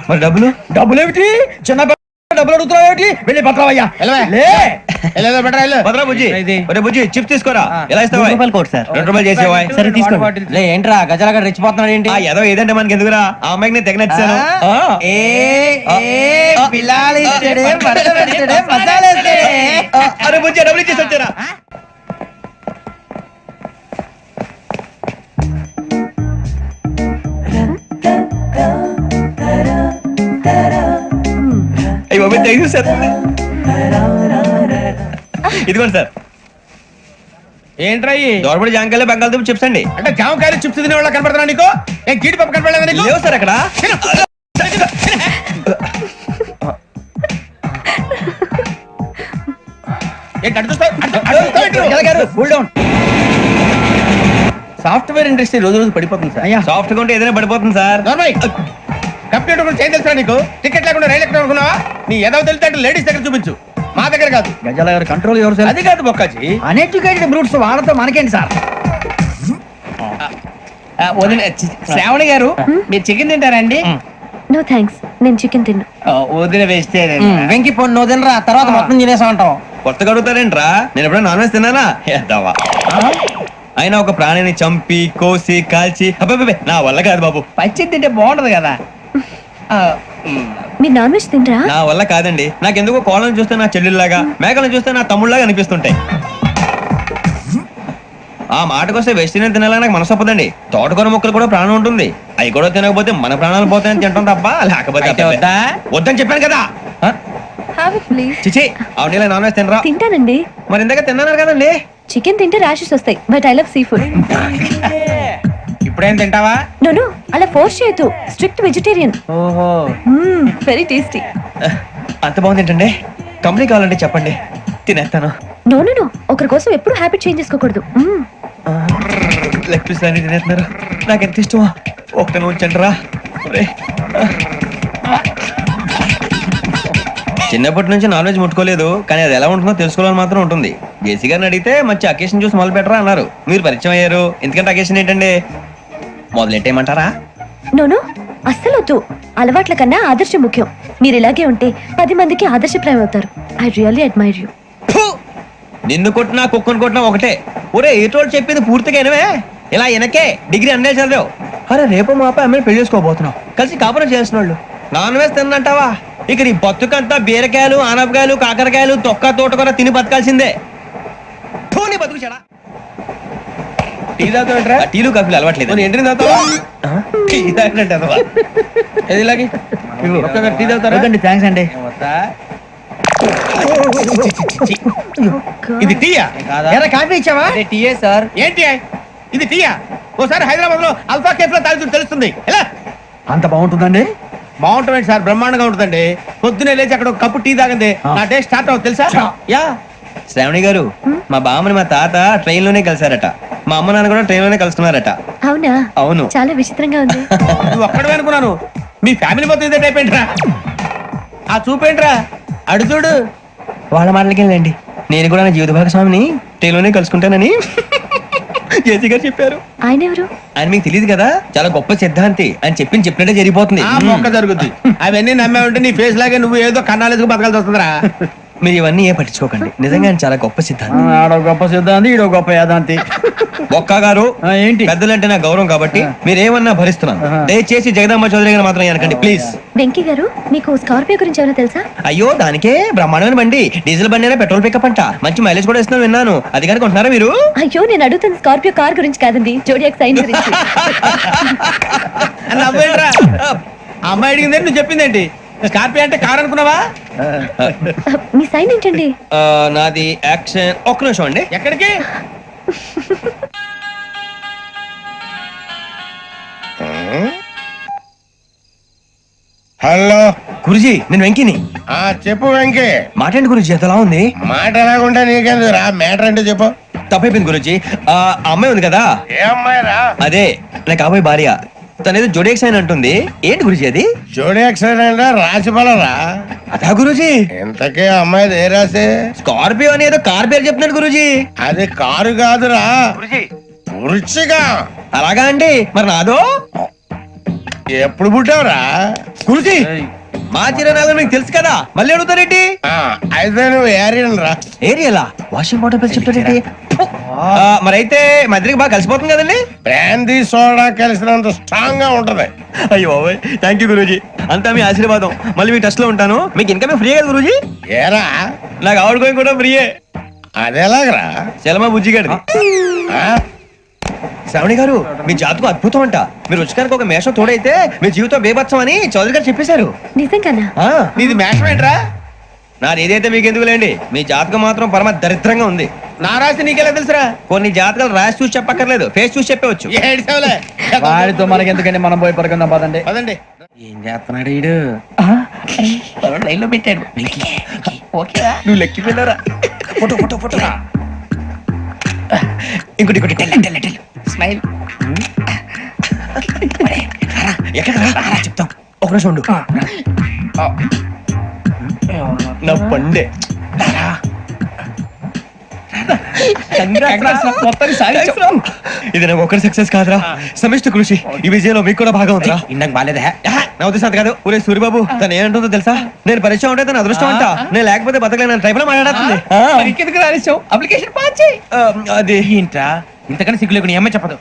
మరి డబ్బులు? డబ్బులు ఏమిటి చిన్న డబ్బులు అడుగుతున్నావు ఏమిటి? వెళ్ళి పట్టరావయ్యా. బట్రా వెళ్ళు. భద్రా బుజ్జి, ఒరే బుజ్జి చిప్స్ తీసుకోరా. ఎలా ఇస్తావా? Court sir. 2 రూపాయలు చేసేవా? సరే తీసుకోండి. ఏంట్రా గజాల రెచ్చిపోతున్నాడు ఏంటి? ఏదో ఏదంటే మనకి ఎందుకురా, ఆ అమ్మాయికి నేను తెగ నచ్చాను. అరే బుజ్జి డబ్బులు ఇచ్చేసి వచ్చారా? అయ్యో థ్యాంక్ యూ సార్. ఇదిగోండి సార్. ఏంట్రా దోరబడి జాంకాయలు బంగాళదుంప చిప్స్ అండి. అంటే జామకాయలు చిప్స్ తినే వాళ్ళ కనపడుతున్నా నీకు? ఏం జీడిపప్పు కనపడలేదా నీకు? లేవు సార్ అక్కడ. సాఫ్ట్వేర్ ఇండస్ట్రీ రోజు రోజు పడిపోతుంది సార్. సాఫ్ట్ గా ఉంటే ఏదైనా పడిపోతుంది సార్. కంప్యూటర్ గురించి ఏం తెలుసా నీకు? టికెట్ లేకుండా రైలు ఎక్కడ అనుకున్నావా? నీ ఏదో తెలితే అంటే లేడీస్ దగ్గర చూపించు, మా దగ్గర కాదు. గజాల గారు కంట్రోల్ ఎవరు సార్? అది కాదు బొక్కాజీ. అన్ఎడ్యుకేటెడ్ బ్రూట్స్ వాళ్ళతో మనకేంటి సార్? శ్రావణి గారు మీరు చికెన్ తింటారండి? నో థ్యాంక్స్, నేను చికెన్ తిన్నా. వదిన వేస్తే వెంకి పొన్ను నువ్వు తినరా, తర్వాత మొత్తం తినేసా ఉంటాం. కొత్తగా అడుగుతారేంట్రా? నేను ఎప్పుడైనా నాన్ వెజ్ తిన్నానా? ఎద్దావా. అయినా ఒక ప్రాణిని చంపి కోసి కాల్చి అబ్బబ్బే నా వల్ల కాదు బాబు. పచ్చి తింటే బాగుంటది కదా. మీరు నాన్ వెజ్ తినరా? నా వల్ల కాదండి. నాకెందుకో కోళ్ళని చూస్తే నా చెల్లెల్లాగా, మేకలను చూస్తే నా తమ్ముళ్ళలాగా అనిపిస్తుంటాయి. ఆ మాటకొస్తే వెస్టిరియన్ తినాలని నాకు మనసు ఒప్పదండి. తోటకూర మొక్కలు కూడా ప్రాణం ఉంటుంది. అవి కూడా తినకపోతే మన ప్రాణాలు పోతాయని తింటాం తప్ప లేకపోతే వద్దని చెప్పాను కదా. Have it please. చిచి అవునీ నాన్ వెజ్ తినరా? తింటానండి. మరి ఇందాక తిన్నాను కదండి. చికెన్ తింటే ర్యాషెస్ వస్తాయి, but I love sea food. ఇప్పుడేం తింటావా? నో అలా ఫోర్స్ చేయొద్దు. Strict vegetarian. ఓహో, వెరీ టేస్టీ. అంత బాగుంది ఏంటండి? కంపెనీ కావాలంటే చెప్పండి, తినేస్తాను. నో ఒకరి కోసం ఎప్పుడు హ్యాబిట్ చేంజ్ చేసుకోకూడదు. లెగ్ పీస్ అన్ని తినేస్తున్నారు. నాకు ఎంత ఇష్టమో ఒకటే ఉంచండిరా. చిన్నప్పటి నుంచి నాన్ వెజ్ ముట్టుకోలేదు, కానీ అది ఎలా ఉంటుందో తెలుసుకోవాలని మాత్రం ఉంటుంది. జేసీ గారిని అడిగితే మంచి అకేషన్ చూసి మొదలు పెట్టరా అన్నారు. మీరు పరిచయం అయ్యారు, ఎందుకంటే అకేషన్ ఏంటండి? మొదలెట్టేయమంటారా? నో అస్సలు వద్దు. అలవాట్ల కన్నా ఆదర్శం ముఖ్యం. మీరు ఇలాగే ఉంటే 10 మందికి ఆదర్శప్రాయం అవుతారు. I really admire you. నిన్ను కొట్టినా కుక్కను కొట్టినా ఒకటే. ఒరే ఏటోళ్ళు చెప్పింది పూర్తిగా వినవే. ఇలా వెనకే డిగ్రీ అన్నే చదివావు. అరే రేపు మా అబ్బాయి అమ్మాయిని పెళ్లి చేసుకోబోతున్నావు, కలిసి కాపురం చేసిన వాళ్ళు నాన్ వెజ్ తిన్నంటావా? ఇక నీ బతుకంతా బీరకాయలు ఆనపకాయలు కాకరకాయలు తొక్క తోటకూర తిని బతకాల్సిందే. నీ బతుకు చెడా. టీ తాగుతాంట్రా? టీలు కాఫీలు అలవాట్లేదు. ఎంట్రీ తాగుతావా? టీ తాగినట్టు ఏది ఇలాగే ఒక్కొక్కరు టీ తాగుతారా? థ్యాంక్స్ అండి. ఇది టీయా? కాఫీ ఇచ్చావా? టీయే సార్. ఏంటి ఇది టీయా? ఓసారి హైదరాబాద్ లో అల్ఫా కేఫ్ లో తాగుతూ తెలుస్తుంది. ఎలా అంత బాగుంటుందండి? బాగుంటుంది సార్, బ్రహ్మాండంగా ఉంటుందండి. పొద్దునే లేచి అక్కడ ఒక కప్పు టీ తాగింది నా డే స్టార్ట్ అవుతుంది తెలుసా? యా. శ్రావణి గారు, మా బామ్మని మా తాత ట్రైన్ లోనే కలిసారట. మా అమ్మ నాన్న కూడా ట్రైన్ లోనే కలుస్తున్నారట. అవునా? అవును. చాలా విచిత్రంగా ఉంది. నువ్వు ఒక్కడే అనుకున్నాను, మీ ఫ్యామిలీ మొత్తం ఇదే టైప్ ఏంట్రా? ఆ చూపేంట్రా, అడు చూడు. వాళ్ళ మాటలకి వెళ్ళండి. నేను కూడా నా జీవిత భాగస్వామిని ట్రైన్ లోనే కలుసుకుంటానని జేసీ గారు చెప్పారు. ఆయన ఎవరు? ఆయన మీకు తెలియదు కదా, చాలా గొప్ప సిద్ధాంతి. అని చెప్పినట్టే జరిగిపోతుంది. ఆ మొక్క జరుగుద్ది. అవన్నీ నమ్మే ఉంటే నీ ఫేస్ లాగే నువ్వు ఏదో కన్నాలేసుకు బతకాల్సి వస్తుందిరా. మీరు ఇవన్నీ ఏ పట్టించుకోకండి. నిజంగా ఆయన చాలా గొప్ప సిద్ధాంతి. ఆడో గొప్ప సిద్ధాంతి, ఈడో గొప్ప యాదాంతి. బొక్క గారు ఏంటి? పెద్దలంటే నా గౌరవం కాబట్టి మీరేమన్నా భరిస్తున్నాను. దయచేసి జగదాంబ చౌదరి గారు మాత్రం అనకండి ప్లీజ్. వెంకీ గారు, మీకు స్కార్పియో గురించి ఏమైనా తెలుసా? అయ్యో దానికే బ్రహ్మాండమైన బండి. డీజిల్ బండి అయినా పెట్రోల్ పికప్ అంట. మంచి మైలేజ్ కూడా ఇస్తున్నాను విన్నాను. అది కనుక ఉంటున్నారా మీరు? అయ్యో నేను అడుగుతుంది స్కార్పియో కార్ గురించి కాదండి, జోడియాక్ సైన్ గురించి. నవ్వేంట్రా? అమ్మాయి అడిగిందేంటి, నువ్వు చెప్పిందేంటి? స్కార్పియో అంటే కార్ అనుకున్నావా? మీ సైన్ ఏంటండి? నాది యాక్షన్. ఒక్క నిమిషం అండి. ఎక్కడికి? హలో గురుజీ, నేను వెంకిని. చెప్పు వెంకీ. మాటండి గురుజీ, ఎంతలా ఉంది? మాట ఎలాగుంటే నీకెందుకు రా, మ్యాటర్ అంటే చెప్పు. తప్పైపోయింది గురుజీ. ఆ అమ్మాయి ఉంది కదా, ఏ అమ్మాయి రా? అదే నా కాబోయే భార్య. తనేదో జోడియాక్ సైన్ అంటుంది. ఏంటి గురుజీ అది? జోడియాక్ సైన్ అంటే రాసి బలరా? అదా గురుజీ. ఇంతకే అమ్మాయి ఏ రాసి? స్కార్పియో అని ఏదో కార్ పేరు చెప్తున్నాడు గురుజీ. అది కారు కాదురా. వృచ్చిగా అలాగా అండి, మరి నాదో ఎప్పుడు పుట్టావురా? గురుజీ మా చిరనాలు మీకు తెలుసు కదా, మళ్ళీ అడుగుతారేంటి? అయితే నువ్వు ఏరియన్ రా. ఏరియలా? వాషింగ్ వాటర్ బిల్ చెప్తారేంటి? మరైతే మా ఇద్దరికి బాగా కలిసిపోతుంది కదండి. బ్రాందీ సోడా కలిసినంత స్ట్రాంగ్ గా ఉంటది. అయ్యో థ్యాంక్ యూ గురూజీ, అంతా మీ ఆశీర్వాదం. మళ్ళీ మీ టెస్ట్ లో ఉంటాను. మీకు ఇంకా ఫ్రీ కదా గురూజీ? ఏరా నాకు ఆవిడ గోయింగ్ కూడా ఫ్రీయే. అదేలాగరా? చలమా బుజ్జి గారి. శ్రావణి గారు, మీ జాతకు అద్భుతం అంట. మీరు రుచికారికి ఒక మేషం తోడైతే మీ జీవితం బేబత్సం అని చౌదరి గారు చెప్పేశారు. నిజంగానా? నీది మేషం ఏంట్రా? నాది ఏదైతే మీకు ఎందుకులేండి, మీ జాతకం మాత్రం పరమ దరిద్రంగా ఉంది. నా రాసి నీకెలా తెలుసురా? కొన్ని జాతకాలు రాసి చూసి చెప్పక్కర్లేదు, ఫేస్ చూసి చెప్పవచ్చు. వాడితో మనకి ఎందుకంటే మనం పోయి పడుకుందాం పదండి. పదండి. ఏం చేస్తున్నాడు వీడు? లైన్ లో పెట్టాడు. నువ్వు లెక్కి వెళ్ళరా? Photo photo photo. ఇంకోటి స్మైల్. ఎక్కడ చెప్తాం, ఒక నిమిషం ఉండు. నా పండే ఇది నాకు ఒకరి సక్సెస్ కాదురా, సమిష్టి కృషి. ఈ విజయంలో మీకు కూడా భాగం ఉందిరా. ఇందాక బాగాలేదా? నా ఉద్దేశం కాదు. ఊరే సూరిబాబు తను ఏమంటుందో తెలుసా? నేను పరిచయం ఉంటే తన అదృష్టం అంట, నేను లేకపోతే బతకలేను టైప్ లో మాట్లాడుతుంది. అప్లికేషన్ పాస్ చేయి. అది ఏంట్రా ఇంతకన్నా సిగ్గు లేకుండా ఏమై చెప్పదు.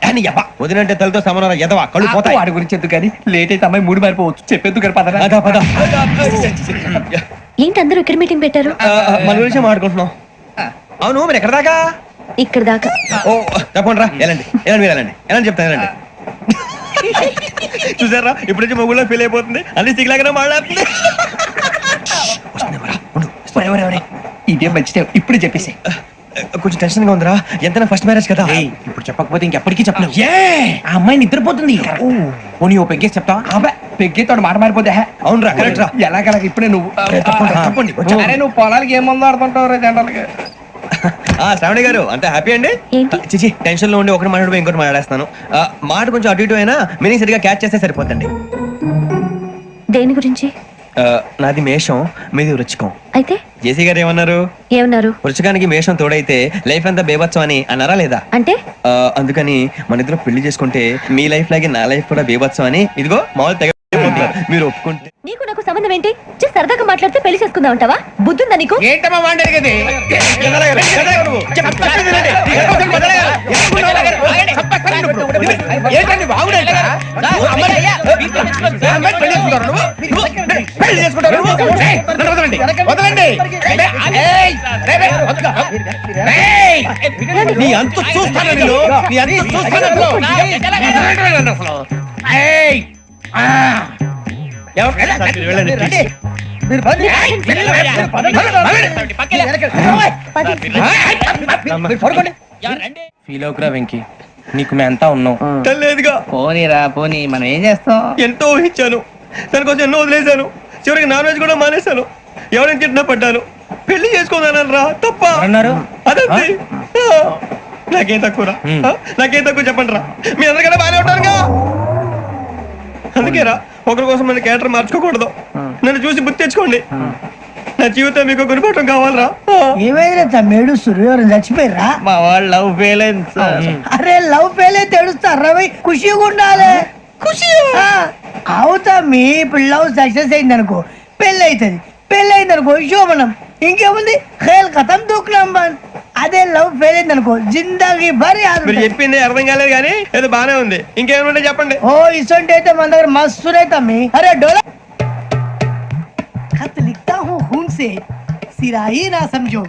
వదినంటే తలతో సమానం ఎదవా, కళ్ళు పోతాయి. వాడి గురించి ఎందుకు కానీ లేట్ అయితే అమ్మాయి మూడు మారిపోవచ్చు. చెప్పేందుకు కానీ పద. అదా పద. ఏంటి అందరూ ఇక్కడ మీటింగ్ పెట్టారు? మన గురించి మాట్లాడుకుంటున్నాం. అవును మీరు ఎక్కడ దాకా? ఇక్కడ దాకా. ఓ తప్పకుండా రా, వెళ్ళండి వెళ్ళండి మీరు వెళ్ళండి వెళ్ళండి చెప్తాను వెళ్ళండి. చూసారా ఇప్పుడు నుంచి మొగుల్లో ఫీల్ అయిపోతుంది, అన్ని సిగ్లాగానే మాట్లాడుతుంది. ఇదే మంచి ఇప్పుడు చెప్పేసి. కొంచెం టెన్షన్ గా ఉందిరా, ఎంతైనా ఫస్ట్ మ్యారేజ్ కదా. ఇప్పుడు చెప్పకపోతే ఇంకెప్పటికీ చెప్పలేవు. ఆ అమ్మాయి నిద్రపోతుంది. పోనీ ఓ పెగ్గేసి చెప్తావా? అబ్బా పెగ్గేతో మాట మారిపోతే. అవునురా కరెక్ట్ రా. ఎలాగలా ఇప్పుడే నువ్వు తప్పండి. అరే నువ్వు పొలాలకి ఏముందో ఆడుతుంటావు రే జనరల్గా. శ్రావణి గారు అంత హ్యాపీ అండి? చిచి టెన్షన్ లో ఉండి ఒకటి మాట్లాడిపోయి ఇంకోటి మాట్లాడేస్తాను. మాట కొంచెం అటు ఇటు అయినా మీనింగ్ సరిగా క్యాచ్ చేస్తే సరిపోతండి. దేని గురించి? నాది మేషం, మీది వృచ్చికం. అయితే జేసీ గారు ఏమన్నారు? వృచ్చికానికి మేషం తోడైతే లైఫ్ అంతా బేబత్సం అని అన్నారా లేదా? అంటే అందుకని మన ఇద్దరు పెళ్లి చేసుకుంటే మీ లైఫ్ లాగే నా లైఫ్ కూడా బేబత్సం అని ఇదిగో మామూలు తెగ మీరు ఒప్పుకుంటే. నీకు నాకు సంబంధం ఏంటి? సరదాగా మాట్లాడితే పెళ్లి చేసుకుందాం అంటావా? బుద్ధుందా నీకు? ఏంటమ్మా మాట్లాడేది? నీ అంత చూస్తాను నేను, నీ అంత చూస్తాను. ఫీల్ అవుకురా వెంకీ, నీకు మేమంతా ఉన్నాం. లేదుగా పోనీరా పోనీ, మనం ఏం చేస్తాం? ఎంతో ఊహించాను, దానికోసం ఎన్నో వదిలేశాను, చివరికి నాన్ వెజ్ కూడా మానేశాను. ఎవరైనా తిట్టినా పడ్డాను, పెళ్లి చేసుకోదానని రా తప్ప అన్నారు. అదంతే. నాకేం తక్కువ నాకేం తక్కువ చెప్పండి రా, మీ అందరికన్నా బాగానే ఉంటారుగా. అందుకే రా, ఒకరి కోసం మన క్యారెక్టర్ మార్చుకోకూడదు. నన్ను చూసి గుర్తు తెచ్చుకోండి. నా జీవితం మీకు గురిపటం కావాలరా. ఏమైనా తమ్మేడు సూర్యవరం చచ్చిపోయిరా? మా వాళ్ళు లవ్ ఫెయిల్ అయింది. అరే లవ్ ఫెయిల్ అయితే ఏడుస్తారా? ఖుషిగా ఉండాలి. ఖుషి అవుతా. మీ ఇప్పుడు లవ్ సక్సెస్ అయింది అనుకో, పెళ్ళి అవుతుంది. పెళ్ళి అయింది అనుకో శోభనం. ఇంకేముంది, ఖేల్ కథం దూకునాం బంద్. అదే లవ్ ఫెయిల్ అయింది అనుకో జిందగీ భరి. మీరు చెప్పింది అర్థం కాలేదు కానీ ఏదో బానే ఉంది. ఇంకేమైనా చెప్పండి. ఓ ఇసొంటి అయితే మన దగ్గర మస్తునే తమ్మి. అరే డోలా खत लिखता हूँ खून से, सिरा ही ना समझो,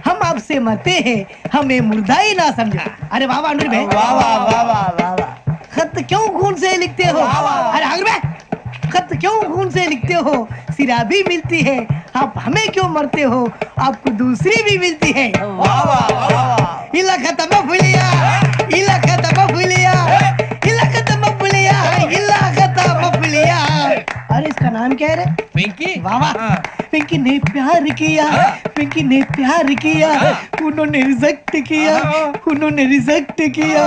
हम आपसे मरते हैं, हमें मुर्दा ही ना समझो. अरे वाह वाह अनुर भाई, वाह वाह वाह वाह वाह वाह. खत क्यों खून से लिखते हो? अरे अनुर भाई, खत क्यों खून से लिखते हो? सिरा भी मिलती है, आप हमें क्यों मरते हो? आपको दूसरी भी मिलती है. वाह वाह वाह. इला खत्म फुलिया, इला खत्म फुलिया, इला खत्म फुलिया, इला खत्म फुलिया. अरे इसका नाम क्या है रे? వెంకీ. वाह वाह. पिंकी ने प्यार किया, पिंकी ने प्यार किया, उन्होंने रिजेक्ट किया, उन्होंने रिजेक्ट किया,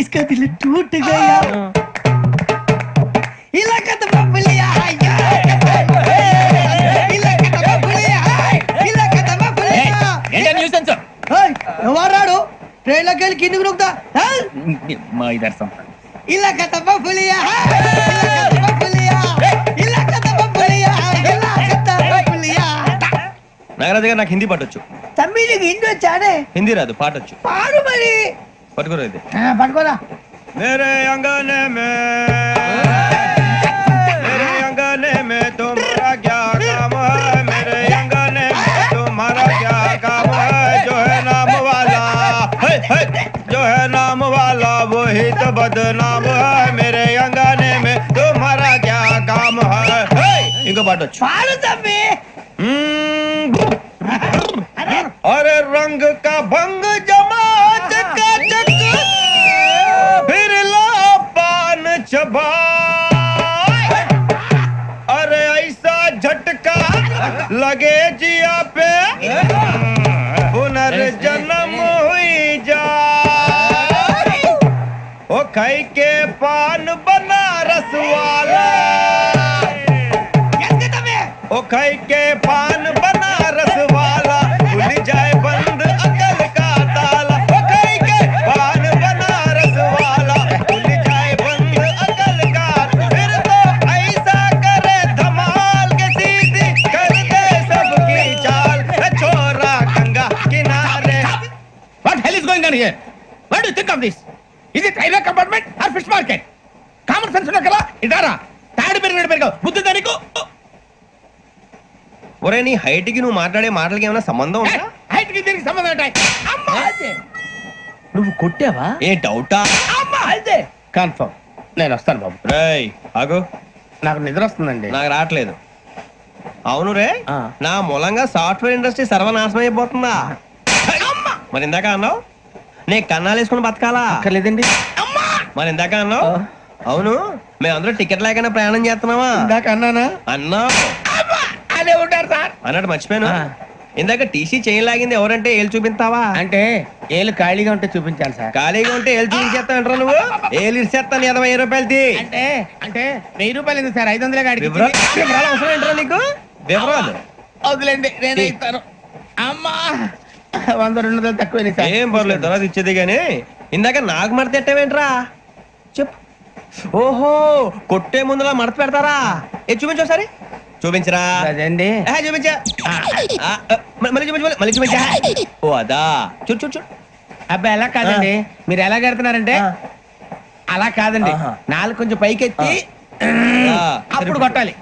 इसका दिल टूट गया. इलाका तो बबलिया है, इलाका तो बबलिया है, इलाका तो बबलिया. ఏంటా న్యూసెన్స్? ఎవరాడు ట్రైన్ లోకి వెళ్ళి కిందికి నొక్కుతా? మా ఇదర్శం इलाका तबा फुलिया इलाका तबा फुलिया इलाका तबा फुलिया इलाका तबा फुलिया నాగరాజు గారు నాకు హిందీ పాటొచ్చు. తమ్మి నీకు హిందీ వచ్చానే? హిందీ రాదు, పాటొచ్చు. పాడు మరి. పట్టుకోరా ఇది. పట్టుకోరా. మేరే అంగనే మే మేరే అంగనే మే తుమ్హారా క్యా కామ్ హై మేరే అంగనే మే తుమ్హారా క్యా కామ్ హై జో హై నామ్ వాలా హై హై జో హై నామ్ వాలా వహీ తో బద్నామ్ హై మేరే అంగనే మే తుమ్హారా క్యా కామ్ హై హై. ఇంకో పాటొచ్చు. పాడు తమ్మి. अरे रंग का भंग जमा चकाचक फिर ला पान चबा अरे ऐसा झटका लगे जिया पे पुनर्जन्म हुई जा ओ खाई के पान बनारस वाला ओ खाई के पान बनारस वाला खुल जाए बंद अकल का ताला ओ खाई के पान बनारस वाला खुल जाए बंद अकल का फिर तो ऐसा करे धमाल के सीधी कर दे सबकी चाल छोरा गंगा किनारे. What hell is going on here? What do you think of this? Is it railway compartment or fish market? Common sense ఉన్న కదా ఇదారా తాడి పెరిగాడు బుద్ధి దానికి. ఒరే నీ హైట్ కి నువ్వు మాట్లాడే మాటలకి ఏమైనా సంబంధం ఉందా? హైట్ కి దీనికి సంబంధం ఉంటాయి. అమ్మా నువ్వు కొట్టావా? ఏ డౌటా? అమ్మా అయితే కన్ఫర్మ్ నేను వస్తాను బాబు. రేయ్ ఆగు, నాకు నిద్ర వస్తుందండి. నాకు రావట్లేదు. అవును రే, నా మూలంగా సాఫ్ట్వేర్ ఇండస్ట్రీ సర్వనాశనం అయిపోతుందా? మరి ఇందాక అన్నావు నే కన్నాలు వేసుకుని బతకాలా? లేదండి. మరి ఇందాక అన్నావు అవును మేమందరూ టికెట్ లేకుండా ప్రయాణం చేస్తున్నావా? ఇందాక అన్నానా? అన్నావు. అదే ఉంటారు సార్. అన్నట్టు మర్చిపోయాను, ఇందాక టీసీ చేయి లాగింది ఎవరంటే ఏళ్ళు చూపిస్తావా? అంటే ఏళ్ళు ఖాళీగా ఉంటే చూపించాలి సార్. ఖాళీగా ఉంటే ఏళ్ళు చూపించేస్తానంటారా నువ్వు? ఏళ్ళు ఇచ్చేస్తాను 20 రూపాయలది. అంటే అంటే 1000 రూపాయలు ఎందుకు సార్? 500 గాడికి వివరాలు అవసరం ఏంట్రా నీకు? వివరాలు వదిలేండి, నేనే ఇస్తాను. అమ్మా 100-200 తక్కువ సార్. ఏం పర్లేదు, తర్వాత ఇచ్చేది కానీ ఇందాక నాకు మడత ఎట్టవేంట్రా చెప్పు. ఓహో కొట్టే ముందులా మడత పెడతారా? ఏ చూపించు ఒకసారి. చూపించరా? అదండి చూపించా. మళ్ళీ చూపించు, మళ్ళీ చూపించా. ఓ అదా, చూడు చూడు చూడు. అబ్బాయి ఎలా కాదండి, మీరు ఎలా కడుతున్నారంటే అలా కాదండి, నాలుగు కొంచెం పైకెత్తి అప్పుడు కొట్టాలి.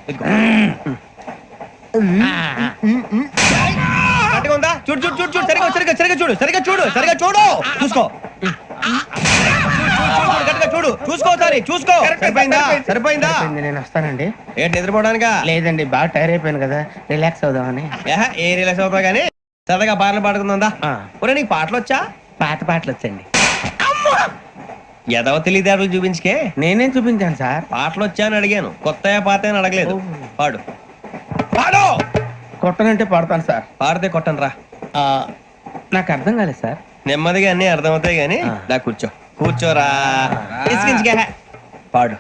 కరెక్ట్గా ఉందా? చూడు చూడు చూడు చూడు, సరిగా సరిగా సరిగా చూడు, సరిగా చూడు, సరిగా చూడు, చూసుకో. చూడు చూసుకో, సరే చూసుకో. సరిపోయిందా? సరిపోయిందా? నేను వస్తానండి. ఏంటి నిద్రపోవడానికా? లేదండి, బాగా టైర్ అయిపోయాను కదా, రిలాక్స్ అవుదామని. ఏ రిలాక్స్ అవుతావు కానీ సరదాగా పాటలు పాడుకుందా? ఒరే నీకు పాటలు వచ్చా? పాత పాటలు వచ్చండి. ఎదవ తెలివితేటలు చూపించుకే. నేనేం చూపించాను సార్? పాటలు వచ్చా అని అడిగాను, కొత్త పాత అని అడగలేదు. పాడు పాడు. కొట్టనంటే పడతాను సార్. పాడితే కొట్టను రా. నాకు అర్థం కాలేదు సార్. నెమ్మదిగా అన్ని అర్థమవుతాయి కానీ నా కూర్చో. కూర్చోరా. పాడు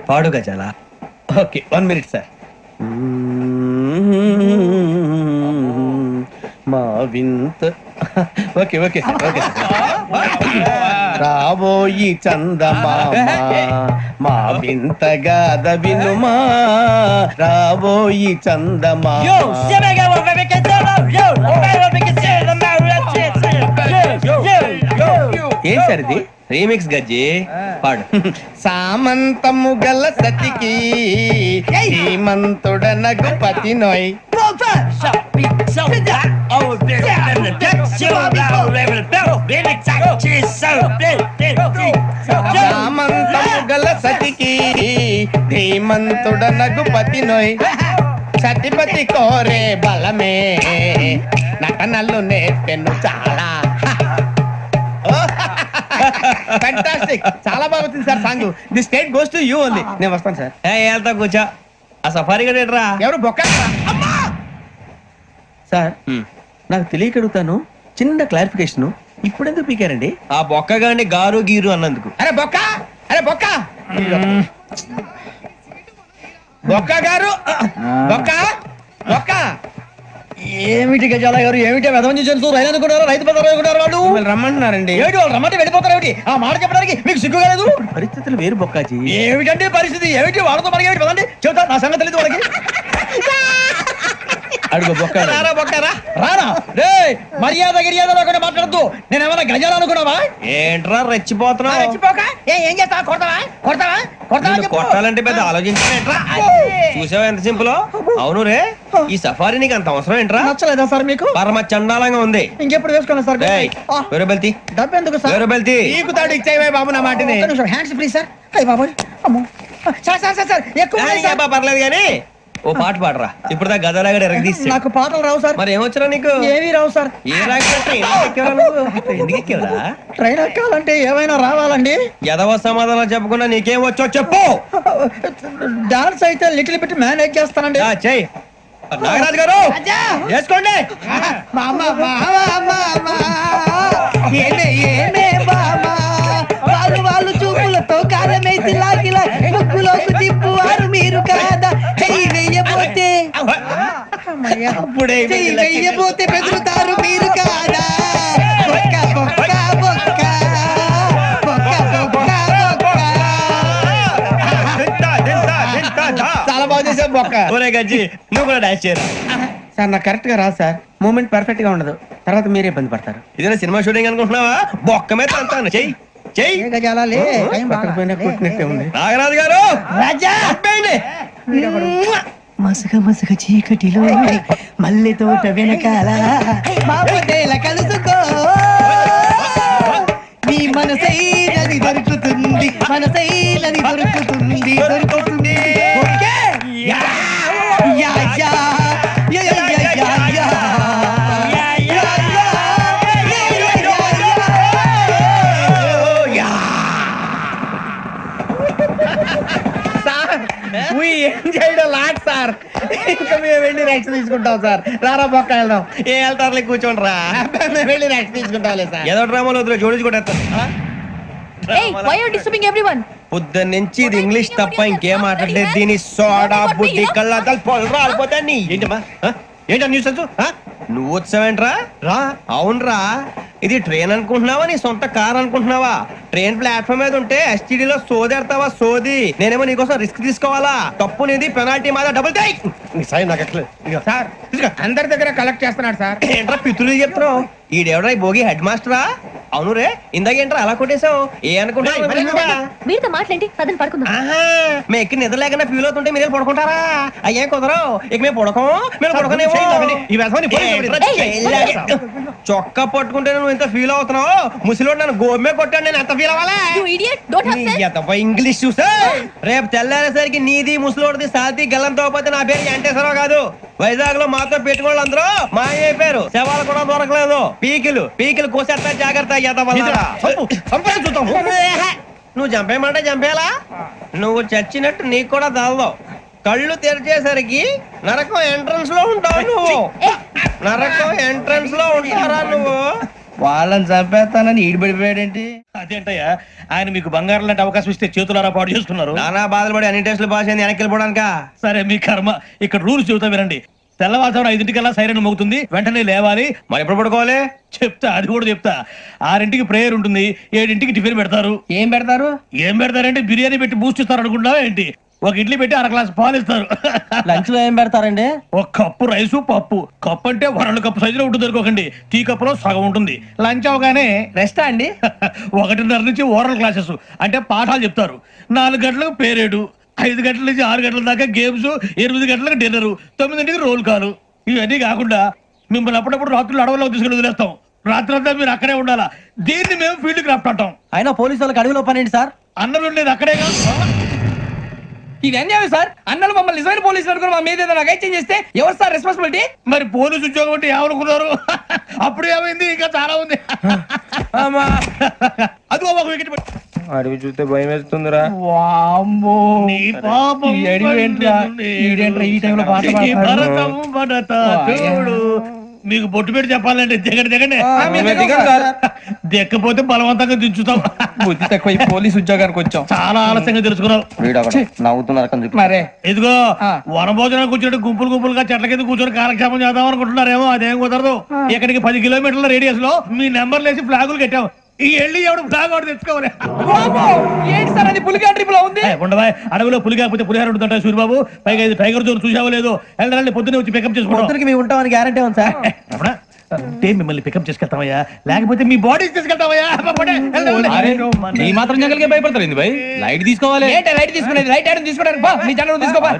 పాడు గజాల. Okay 1 minute sir. మా వింత okay okay sir, okay sir. రాబోయి చందమామ మా వింతగా వినుమా, రాబోయి చందమామ. ఏం సార్ ఇది? రీమిక్స్ గజ్జి. పాడు. సామంతము గల సతికి శ్రీమంతుడనగు పతి నోయ్. సామంతము గల సతికి ధీమంతుడనగు పతి నోయ్. సతిపతి కోరే బలమే నటనలు నేర్పెను చాలా. ఫ్యాంటాస్టిక్, చాలా బాగా వచ్చింది sir song. The state goes to you only. నేను వస్తాను సార్. వెళ్తా కూర్చో. ఆ సఫారీ గడేట్రా? ఎవరు బొక్క సార్? నాకు తెలియక అడుగుతాను, చిన్న క్లారిఫికేషన్. ఇప్పుడు ఎందుకు పీకారండి? ఆ బొక్క గాని గారు గీరు అన్నందుకు. అరే బొక్క, అరే బొక్క, బొక్క గారు, బొక్క బొక్క. ఏమి ఏమిటి గజాల గారు ఏమిటి వెదవం చేసి రైలు అనుకున్నారు రైతు బజార్ అనుకున్నారు వాళ్ళు రమ్మంటున్నారండి. ఏమిటి వాళ్ళు రమ్మంటే వెళ్ళిపోతారు ఏమిటి ఆ మాట చెప్పడానికి మీకు సిగ్గు కాలేదు పరిస్థితులు వేరు బొక్కాజీ. ఏమిటంటే పరిస్థితి ఏమిటి వాళ్ళతో మనకి ఏమిటి పదండి చెబుతా నా సంగతి తెలియదు వాళ్ళకి అడుగు బొక్క. రారా బొక్కరా. రానా రే మర్యాద గిర్యాద లేకుండా మాట్లాడద్దు నేను ఏమైనా గజాలు అనుకున్నావా ఏంట్రా రెచ్చిపోతున్నావు? ఏం చేస్తావా కొడతావా కొడతావా కొడతావా నిన్ను చెప్పు. కొట్టాలంటే పెద్ద ఆలోచించా. చూసావా ఎంత సింపుల్? అవును రే, ఈ సఫారీ నీకు అంత అవసరం ఏంట్రా? నచ్చలేదా సార్ మీకు పరమ చండాలంగా ఉంది. ఇంకెప్పుడు వేసుకోండి సార్ ఏయ్, వేరే బెల్తి డబ్బు ఎందుకు సార్ వేరే బెల్తి. నీకు తాడు ఇచ్చేవే బాబు నా మాటని. హ్యాండ్స్ ఫ్రీ సార్ అయ్యి బాబు అమ్మో సార్ సార్ సార్ సార్ ఎక్కువ ఉన్నాయి సార్. అబ్బా, పర్లేదు కానీ ఓ పాట పాడరా. ఇప్పుడు దా గదలాగడ ఎరగదీసి. నాకు పాటలు రావు సార్ మరి ఏమొచ్చరా నీకు? ఏమీ రావు సార్ ఏ రాకపోతే ఎందుకు ఎక్కేవరా? ట్రైన్ ఎక్కాలంటే ఏమైనా రావాలండి ఎదవ సమాధానం చెప్పకుండా నీకేం వచ్చో చెప్పు. డాన్స్ అయితే లిటిల్ బిట్ మేనేజ్ చేస్తానండి చెయ్యి. నాగరాజు గారు చేసుకోండి. ఏమే ఏమే బామా వాళ్ళు వాళ్ళు చూపులతో కారమేసి లాగిలా ముక్కులోకి తిప్పువారు మీరు కాదా చెయ్యి వెయ్యబోతే అప్పుడే చెయ్యి వెయ్యబోతే బెదురుతారు మీరు కాదా బొక్క బొక్క బొక్క బొక్క బొక్క బొక్క. చాలా బాగా చేసావు బొక్క. ఒరే గజ్జి, నువ్వు కూడా డాన్స్ చేయరా. సార్ నాకు కరెక్ట్ గా రాదు సార్. మూమెంట్ పర్ఫెక్ట్ గా ఉండదు, తర్వాత మీరే ఇబ్బంది పడతారు. ఇదేనా సినిమా షూటింగ్ అనుకుంటున్నావా? బొక్క మీద అంతాను. చెయ్యి చెయ్యి. ఏ గజాలాలే టైం బాగా. పక్కన కొట్టినట్టే ఉంది. నాగరాజు గారు రాజా చెప్పండి. మసగ మసగ చీకటిలో మల్లె తోట వెనకాల మాపదేల కలుసుకో నీ మనసైనది దొరుకుతుంది మనసైనది దొరుకుతుంది దొరుకుతుంది okay yeah yeah yeah yeah yeah yeah yeah yeah We enjoyed a lot, sir. ఇంకా మేము వెళ్ళి రెస్ట్ తీసుకుంటాం సార్. రారా బొక్క వెళ్దాం. ఏ వెళ్తారులే, కూర్చోండి రా. మేము వెళ్ళి రెస్ట్ తీసుకుంటాంలే సార్. ఏదో డ్రామాలో వద్దులే, జోడించుకుంటా. పొద్దున్న నుంచి ఇది ఇంగ్లీష్ తప్ప ఇంకేం మాట్లాడలేదు. దీని సోడా బుద్ధి కళ్ళ పొలు రాలిపోతా. నీ ఏంటమ్మా ఏంటా న్యూస్ నువ్వు వచ్చావేంట్రా? రా. అవునరా, ఇది ట్రైన్ అనుకుంటున్నావా నీ సొంత కార్ అనుకుంటున్నావా? ట్రైన్ ప్లాట్ఫామ్ మీద ఉంటే ఎస్టీడీ లో సోదేడతావా సోది? నేనేమో నీకోసం రిస్క్ తీసుకోవాలా? తప్పు నీది, పెనాల్టీ మాదా, డబుల్ టై. సాయి నాకు ఎట్లా సార్ అందరి దగ్గర కలెక్ట్ చేస్తున్నాడు సార్. ఏంట్రా పితులు చెప్తున్నావు? ఈడెవడ్రా ఈ భోగి హెడ్ మాస్టరా? అవును రే, ఇందాకేంట్రా అలా కొట్టేశావు? ఏ అనుకుంటావు? మీరుతో మాట్లాడి పదని పడుకుందాం. మేము ఎక్కి నిద్ర లేకుండా ఫీల్ అవుతుంటే మీరు పడుకుంటారా? అయ్యేం కుదరవు. ఇక మేము పడుకోం, మేము పడుకోనేమో. చొక్కా పట్టుకుంటే నువ్వు ఇంత ఫీల్ అవుతున్నావు. ముసలివాడు నన్ను గోమే కొట్టాడు, నేను ఎంత ఫీల్ అవ్వాలా? ఇంగ్లీష్ చూసా. రేపు తెల్లారేసరికి నీది ముసలివాడిది సాతి గల్లంతో పోతే నా పేరు వెంకటేశ్వరరావు కాదు. వైజాగ్ లో మాతో పెట్టుకోళ్ళు అందరూ మాయైపోయారు. శవాలు కూడా దొరకలేదు. పీకిలు కోసేస్తా, జాగ్రత్త. నువ్వు చంపేయమంటే చంపేలా? నువ్వు చచ్చినట్టు నీకు కూడా తగదు. కళ్ళు తెరిచేసరికి నరకం ఎంట్రన్స్ లో ఉంటావు నువ్వు. నరకం ఎంట్రన్స్ లో ఉంటారా నువ్వు? వాళ్ళని చంపేస్తానని ఈడిపడిపోయాడేంటి? అదేంటయ్యా, ఆయన మీకు బంగారం లాంటి అవకాశం ఇస్తే చేతులారా పాటు చేసుకున్నారు. నానా బాధలు పడి అన్ని టెస్టులు పాస్ అయింది, వెనక్కి వెళ్ళిపోవడానికా? సరే మీ కర్మ. ఇక్కడ రూల్స్ చెబుతా వినండి. తెల్లవారుజామున 5:00కల్లా సైరన్ మోగుతుంది, వెంటనే లేవాలి. మరి ఎప్పుడు పడుకోవాలి? చెప్తా, అది కూడా చెప్తా. 6ంటికి ప్రేయర్ ఉంటుంది, 7ంటికి టిఫిన్ పెడతారు. ఏం పెడతారు? ఏం పెడతారంటే బిర్యానీ పెట్టి బూస్ట్ ఇస్తారు అనుకుంటున్నావా ఏంటి? ఒక ఇడ్లీ పెట్టి 1 గ్లాస్ పాలు ఇస్తారు. లంచ్ లో ఏం పెడతారండి? ఒక కప్పు రైసు పప్పు. కప్పు అంటే 1/2 కప్పు సైజులో ఉంటుంది అనుకోకండి. టీ కప్పులో సగం ఉంటుంది. లంచ్ అవగానే రెస్టా అండి? 1:30 నుంచి ఓరల్ క్లాసెస్ అంటే పాఠాలు చెప్తారు. 4 గంటలకు పేరేడు, 5 గంటల నుంచి 6 గంటల దాకా గేమ్స్, 8 గంటలకు డిన్నర్, 9ంటికి రోల్ కాలు. ఇవన్నీ కాకుండా మిమ్మల్ని అప్పుడప్పుడు రాత్రులు అడవుల్లో తీసుకుని వదిలేస్తాం. రాత్రంతా మీరు అక్కడే ఉండాలా. దీన్ని మేము ఫీల్డ్ క్రాఫ్ట్ అంటాం. అయినా పోలీసు వాళ్ళకి అడవిలో పని ఏంటి సార్? అన్నలు ఉండేది అక్కడే కాదు. ఇది అన్యాయం సార్. అన్నలు మమ్మల్ని నిజమైన పోలీసులు అనుకుని మా మీద ఏదైనా చేంజ్ చేస్తే ఎవరు సార్ రెస్పాన్సిబిలిటీ? మరి పోలీసు ఉద్యోగం అంటే ఏమనుకున్నారు? అప్పుడు ఏమైంది, ఇంకా చాలా ఉంది. అది ఒక వికెట్ అడవి చూస్తే భయం వేస్తుందిరా. నీ పాపం ఈ టైంలో పాట భరతం భరత చూడు మీకు బొట్టు పెట్టి చెప్పాలంటే దిగండి దిగండి దిక్కపోతే బలవంతంగా దించుతాం. బుద్ధి తక్కువ పోలీస్ ఉద్యోగానికి వచ్చాం. చాలా ఆలస్యంగా తెలుసుకున్నావు. నవ్వుతున్నారు మరే ఇదిగో వనభోజనానికి కూర్చొని గుంపులు గుంపులుగా చెట్ల కింద కూర్చొని కాలక్షేపం చేద్దాం అనుకుంటున్నారేమో. అదేం కుదరదు. ఇక్కడికి 10 కిలోమీటర్ల రేడియస్ లో మీ నెంబర్లు వేసి ఫ్లాగులు కట్టాం. ఈ వెళ్ళి ఎవడు ఫ్లాగ్ ఒకటి తెచ్చుకోవాలి. ఏంటి సార్ అది పులిగా ట్రిప్ లో ఉంది. ఉండవా అడవిలో పులి కాకపోతే పులిహార ఉంటుంటా సూరిబాబు. పైగా ఇది టైగర్ జోన్ చూసావో లేదో. వెళ్ళండి పొద్దున్నే వచ్చి పికప్ చేసుకుంటాం. మేము ఉంటామని గ్యారంటీ ఉంది సార్. అంటే మిమ్మల్ని పికప్ చేసుకెళ్తామయ్యా, లేకపోతే మీ బాడీ తీసుకెళ్తామయ్యా. ఈ మాత్రం జంగల్కే భయపడతారు భయ్. లైట్ తీసుకోవాలి. లైట్ తీసుకునేది లైట్ ఐటమ్ తీసుకోవడానికి మీ జంగల్ తీసుకోవా.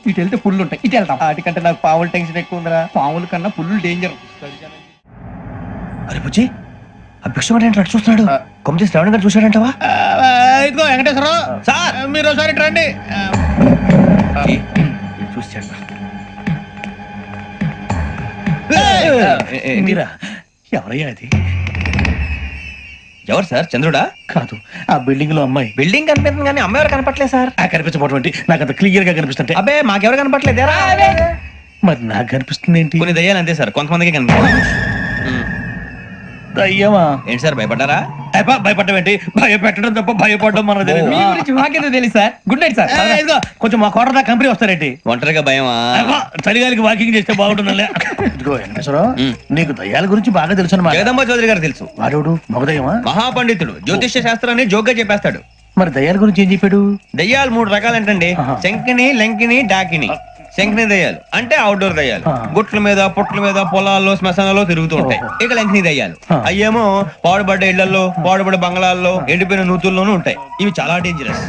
ఇటు వెళ్తే పుల్లు ఉంటాయి, ఇటు వెళ్తాం. వాటికంటే నాకు పావులు టెన్షన్ ఎక్కువ ఉందిరా. పావుల కన్నా పుల్లు డేంజర్. అరే బుజ్జి ఆ భిక్షం ఏంటి చూస్తున్నాడు? కొమ్మిది శ్రావణ్ గారు చూశాడంటవా? ఇదిగో వెంకటేశ్వరరావు సార్, మీరు ఒకసారి రండి. చూశాడు. మీరా? ఎవరయ్యా అది? ఎవరు సార్? చంద్రుడా? కాదు, ఆ బిల్డింగ్ లో అమ్మాయి. బిల్డింగ్ కనిపిస్తుంది కానీ అమ్మాయి ఎవరు కనపట్లేదు సార్. కనిపించబోటువంటి నాకు అంత క్లియర్ గా కనిపిస్తుంటే. అబ్బే మాకెవరు కనపట్లేదు. మరి నాకు కనిపిస్తుంది ఏంటి? కొన్ని దయ్యాలు అంతే సార్, కొంతమందికి కనిపిస్తుంది. దయ్యమా? ఏంటి సార్ భయపడ్డారా? భయపడడం ఏంటి? భయపెట్టడం తప్ప భయపడడం మన మీ గురించి మాకేదో తెలుసు సార్. Good night sir. కొంచెం మా కోట దాకా కంపెనీ వస్తారేంటి? ఒంటరిగా భయమా? చలిగాలికి వాకింగ్ చేస్తే బాగుంటుందిలే. ఇదిగో వెంకటేశ్వరరావు, నీకు దయ్యాల గురించి బాగా తెలుసు అన్నమాట. జగదంబ చౌదరి గారు తెలుసు. వాడు మగదయ్యమా? మహాపండితుడు, జ్యోతిష్య శాస్త్రాన్ని జోగ్గా చెప్పేస్తాడు. మరి దయ్యాల గురించి ఏం చెప్పాడు? దయ్యాలు 3 రకాలంటండి. శంకిని, లంకిని, డాకిని. శంకిని దయ్యాలు అంటే అవుట్డోర్ దయ్యాలు. గుట్ల మీద పుట్ల మీద పొలాల్లో శ్మశానాల్లో తిరుగుతూ ఉంటాయి. ఇక లంకిని దయ్యాలు అయ్యేమో పాడుబడ్డ ఇళ్లలో, పాడుబడ్డ బంగ్లాల్లో, ఎండిపోయిన నూతుల్లోనూ ఉంటాయి. ఇవి చాలా డేంజరస్.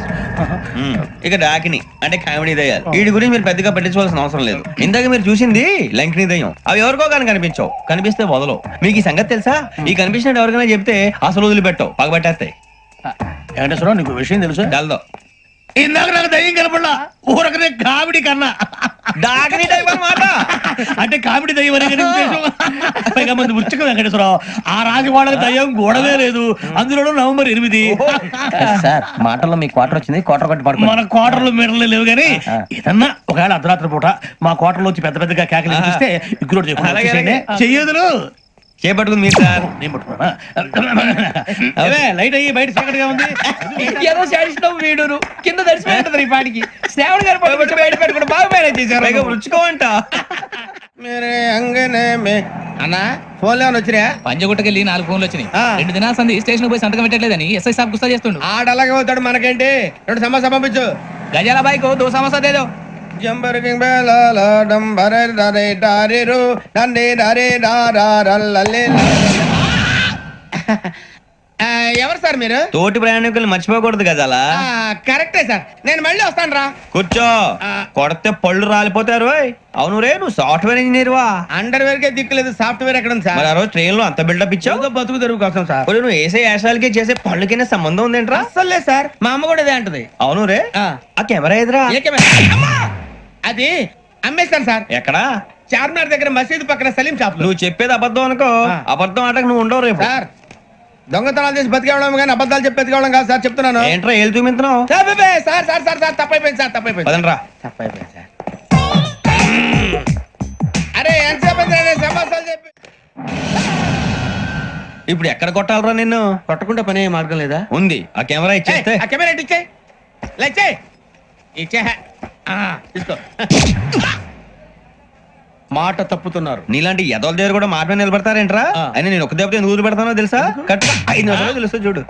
ఇక డాకిని అంటే కామెడీ దయ్యాలు. వీటి గురించి మీరు పెద్దగా పట్టించుకోవాల్సిన అవసరం లేదు. ఇందాక మీరు చూసింది లంకిని దయ్యం. అవి ఎవరికో కానీ కనిపించవు, కనిపిస్తే వదలవు. మీకు ఈ సంగతి తెలుసా? ఈ కనిపించినట్టు ఎవరికైనా చెప్తే అసలు వదిలిపెట్టవు, పగబట్టేస్తాయి. వెంకటేశ్వరరావు, నీకు విషయం తెలుసు? డల్దో ఇందాక నాకు దయ్యం కనపడలా, ఊరకనే కామెడీ కన్నా. డాకిని టైప్ అన్నమాట. అంటే కామెడీ దయ్యం అనే ఉద్దేశం. పైగా మంది ఉచ్చకం వెంకటేశ్వరరావు. ఆ రాజు వాళ్ళకి దయ్యం గోడవే లేదు, అందులో నవంబర్ 8. సార్ మాటల్లో మీ క్వార్టర్ వచ్చింది, క్వార్టర్ కొట్టి పడుకో. మన క్వార్టర్లు మీటర్లు లేవు కానీ ఏదన్నా ఒకవేళ అర్ధరాత్రి పూట మా క్వార్టర్లో వచ్చి పెద్ద పెద్దగా కేకలు ఇస్తే ఇగ్గురు చెయ్యదులు చేపట్టుకుంది మీరు సార్. నేను పట్టుకున్నా. లైట్ అయ్యి బయట చీకటిగా ఉంది. ఏదో శాడిస్తాం వీడును కింద దర్శనం ఈ పాటికి. శ్రావణ్ గారు పట్టుకొచ్చి బయట పెట్టుకుంటే బాగా మేనేజ్ చేశారు. రుచుకోవంట. అన్నా ఫోన్లో వచ్చినా? పంజగుట్టకెళ్ళి 4 ఫోన్లు వచ్చినాయి. 2 దినాల సంది స్టేషన్ పోయి సంతకం పెట్టలేదని ఎస్ఐ సాబ్ గుస్తా చేస్తుండు. ఆడలాగే పోతాడు, మనకేంటి? 2 సమోసా పంపించు. గజాల బైక్ 2 సమోసా దేదో. ఎవరు సార్ మీరు? తోటి ప్రయాణికులు మర్చిపోకూడదు కదా. అలా కరెక్టే సార్, నేను మళ్ళీ వస్తాను రా. కూర్చో, కొడితే పళ్ళు రాలిపోతారు. అవును రే, నువ్వు సాఫ్ట్వేర్ ఇంజనీర్ వా? అండర్వేర్ కే దిక్కులేదు, సాఫ్ట్వేర్ ఎక్కడ ఉంది సార్? మరి ఆ రోజు ట్రైన్ లో అంత బిల్డప్ ఇచ్చావు. బతుకు తెరుగు కోసం సార్. నువ్వు వేసే యాశాలకి చేసే పళ్ళకైనా సంబంధం ఉందేంట్రా? అస్సలు లేదు సార్, మా అమ్మ కూడా ఇదే అంటది. అవును రే, ఆ కెమెరా ఎదురా? ఏ కెమెరా? అది అమ్మేస్తాను సార్. ఎక్కడా? చార్మినార్ దగ్గర మసీదు పక్కన సలీం షాప్. నువ్వు చెప్పేది అబద్ధం అనుకో. అబద్ధం ఆటకు నువ్వు ఉండవు రేపు. సార్ దొంగతనాలు చేసి బతికేవడం కానీ అబద్ధాలు చెప్పి బతికేవడం కాదు సార్, చెప్తున్నాను. ఏంట్రా ఏళ్ళు చూపించినావు? Sir sir sir sir sir తప్పైపోయింది సార్, తప్పైపోయింది. పదండ్రా. తప్పైపోయింది సార్. అరే ఎంతసేపు సమాసాలు చెప్పి ఇప్పుడు ఎక్కడ కొట్టాలరా నిన్ను? కొట్టకుండా పనే మార్గం లేదా? ఉంది. ఆ కెమెరా ఇచ్చేస్తే. ఆ కెమెరా ఇచ్చే లేచే ఇచ్చే తీసుకో. మాట తప్పుతున్నారు. నీలాంటి ఎదల దగ్గర కూడా మాట మీద నిలబడతారేంట్రా? అయినా నేను ఒక దెబ్బతో ఎందుకు పెడతానో తెలుసా? కరెక్ట్ 5 నిమిషాలు తెలుస్తా చూడు.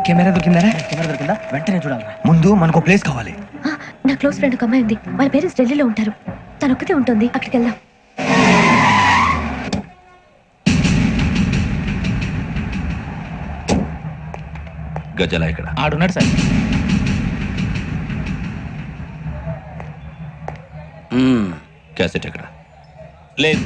కెమెరా దొరికిందా? కెమెరా దొరికిందా? వెంటనే చూడాలి. ముందు మనకు ప్లేస్ కావాలి. నా క్లోజ్ ఫ్రెండ్ ఒక అమ్మాయి ఉంది, వాళ్ళ పేరెంట్స్ ఢిల్లీలో ఉంటారు. తను ఒక్కతే ఉంటుంది, అక్కడికి వెళ్దాం. గజాల ఇక్కడ ఆడున్నాడు సార్. క్యాసెట్ ఎక్కడ? లేదు.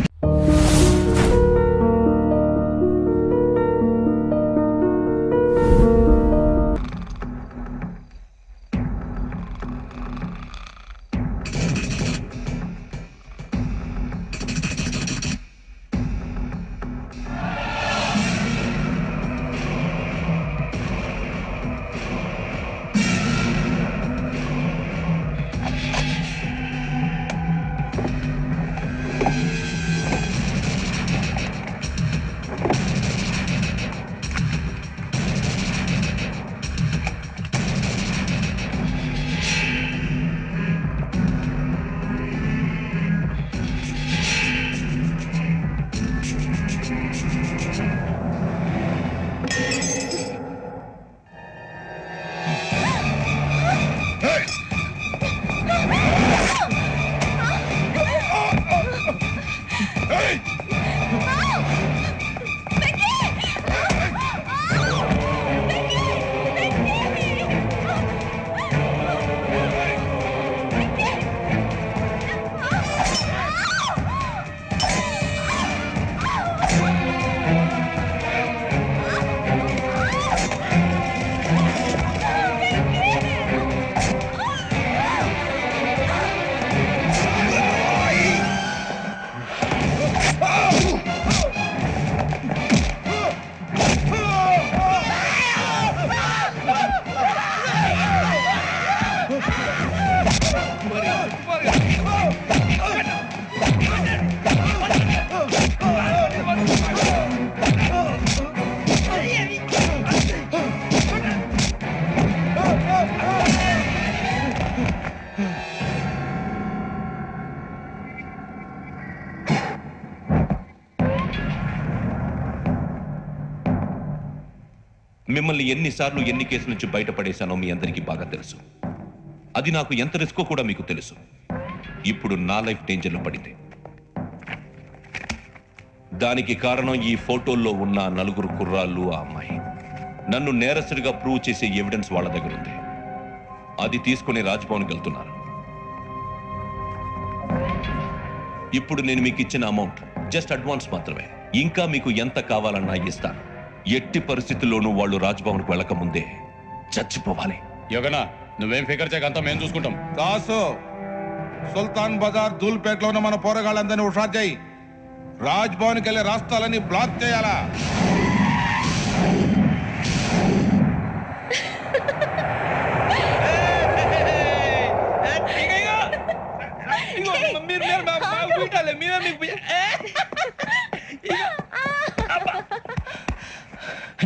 మిమ్మల్ని ఎన్నిసార్లు ఎన్ని కేసుల నుంచి బయటపడేశానో మీ అందరికీ బాగా తెలుసు. అది నాకు ఎంత రిస్కో కూడా మీకు తెలుసు. ఇప్పుడు నా లైఫ్ డేంజర్లో పడింది. దానికి కారణం ఈ ఫోటోల్లో ఉన్న 4 కుర్రాళ్ళు, ఆ అమ్మాయి. నన్ను నేరస్తుడిగా ప్రూవ్ చేసే ఎవిడెన్స్ వాళ్ళ దగ్గర ఉంది. అది తీసుకుని రాజ్భవన్కి వెళ్తున్నారు. ఇప్పుడు నేను మీకు ఇచ్చిన అమౌంట్ జస్ట్ అడ్వాన్స్ మాత్రమే. ఇంకా మీకు ఎంత కావాలన్నా ఇస్తాను. ఎట్టి పరిస్థితుల్లోనూ వాళ్ళు రాజ్భవన్కు వెళ్ళకముందే చచ్చిపోవాలి. యోగనా, నువ్వేం ఫికర్ చేయకంతా మేము చూసుకుంటాం. దాసు, సుల్తాన్ బజార్ ధూల్పేటలో ఉన్న మన పోరగాళ్ళందరినీ హుషారు చేయి. రాజ్భవన్కి వెళ్ళే రాష్ట్రాలని బ్లాక్ చేయాలా?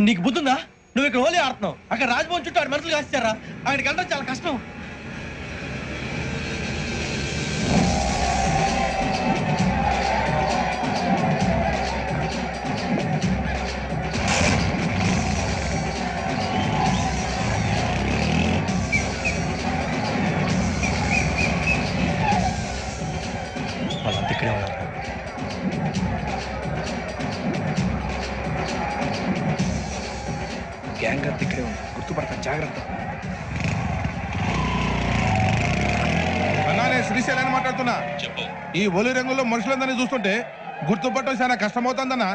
నీకు బుద్ధుందా? నువ్వు ఇక్కడ హోలీ ఆడుతున్నావు, అక్కడ రాజ్భవన్ చుట్టూ ఆడు మనుషులు కాస్తారా? అక్కడికి వెళ్ళడం చాలా కష్టం. వాళ్ళంతా ఇక్కడే ఉన్నారు. గ్యాంగ్ అంతా ఇక్కడే ఉంది, గుర్తుపడతాను, జాగ్రత్త. అన్నానే శ్రీశైలాన్ని మాట్లాడుతున్నా. చెప్పు. ఈ ఒలి రంగుల్లో మనుషులందరినీ చూస్తుంటే గుర్తుపట్టడం చాలా కష్టమవుతుందన్నా.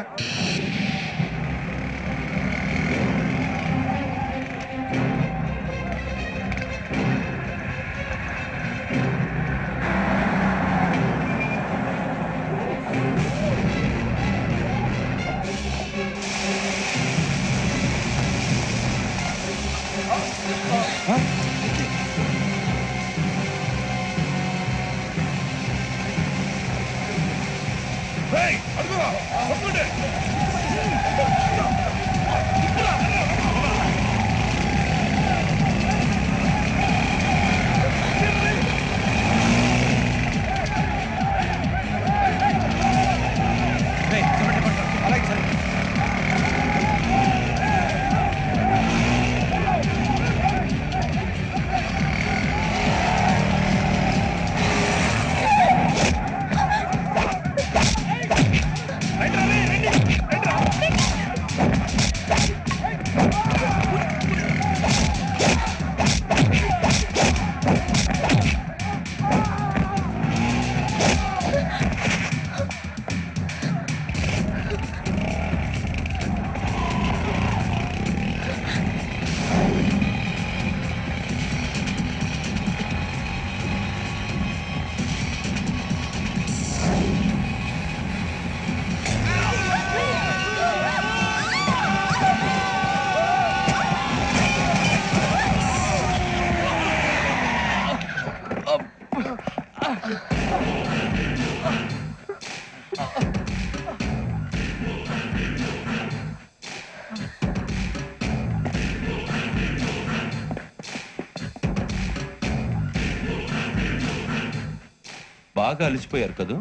బాగా అలిసిపోయారు కదా?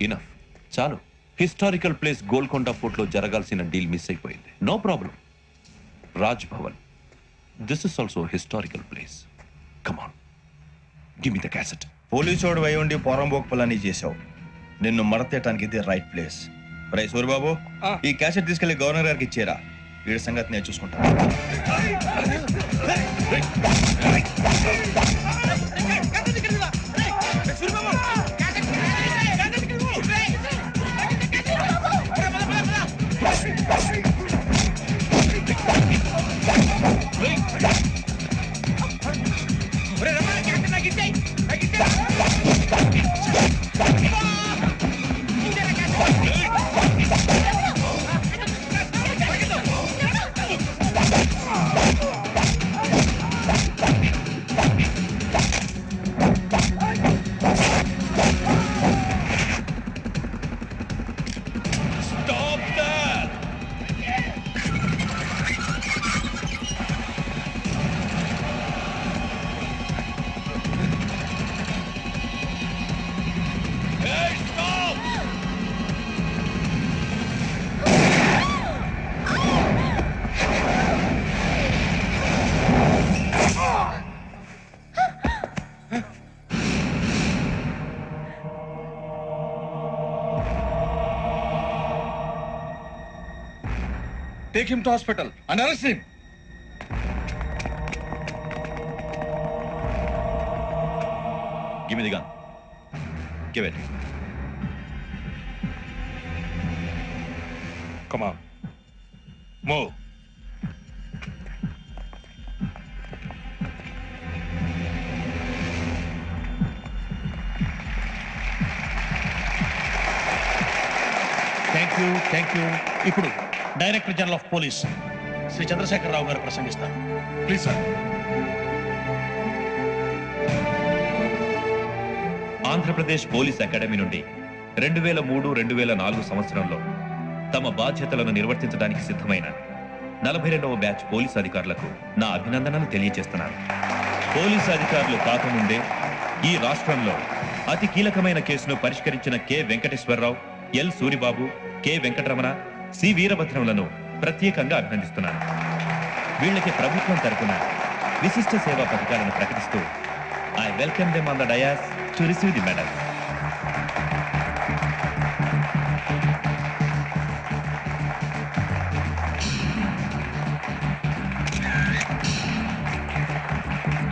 ఇనఫ్, చాలు. హిస్టారికల్ ప్లేస్ గోల్కొండ ఫోర్ట్లో జరగాల్సిన డీల్ మిస్ అయిపోయింది. No problem. Raj Bhavan, this is also historical place. Come on, give me the cassette. పోలీసోడు వై ఉండి పోరంబోకు పలాని చేసావు. నిన్ను మడతేయటానికి ఇది రైట్ ప్లేస్. రై సూరిబాబు, ఈ క్యాసెట్ తీసుకెళ్లి గవర్నర్ గారికి ఇచ్చేరా. వీడి సంగతి నేను చూసుకుంటాను. Take him to hospital and arrest him. Give me the gun. Give it. Come on. Move. Thank you. ఇప్పుడు director general of police Shri Chandrasekhara Rao గారు ప్రసంగిస్తారు. Please sir. Andhra Pradesh police academy నుండి 2003-2004 సంవత్సరంలో తమ బాధ్యతలను నిర్వర్తించడానికి సిద్ధమైన 42వ బ్యాచ్ పోలీసు అధికారులకు నా అభినందనలు తెలియజేస్తున్నాను. పోలీసు అధికారులు కాకముందే ఈ రాష్ట్రంలో అతి కీలకమైన కేసును పరిష్కరించిన K Venkateswara Rao, L Suribabu, K Venkataramana, C వీరభద్రంలను ప్రత్యేకంగా అభినందిస్తున్నాను. వీళ్ళకి ప్రభుత్వం తరపున విశిష్ట సేవా పథకాలను ప్రకటిస్తూ I welcome them on the dais to receive the medal.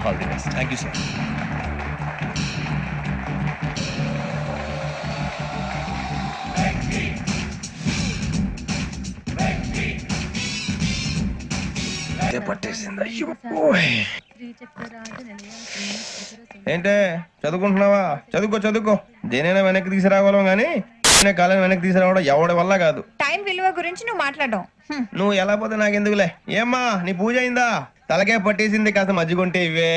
All the best. Thank you sir. పట్టేసింది. ఏంటే చదువుకుంటున్నావా? చదువుకో. దేనైనా వెనక్కి తీసుకురావాలం గానీ కాలం వెనక్కి తీసుకురావడం ఎవడి వల్ల కాదు. టైం విలువ గురించి నువ్వు మాట్లాడడం. నువ్వు ఎలా పోతే నాకెందుకులే. ఏమ్మా నీ పూజ అయిందా? తలకే పట్టేసింది, కాస్త మజ్జిగుంటే ఇవే.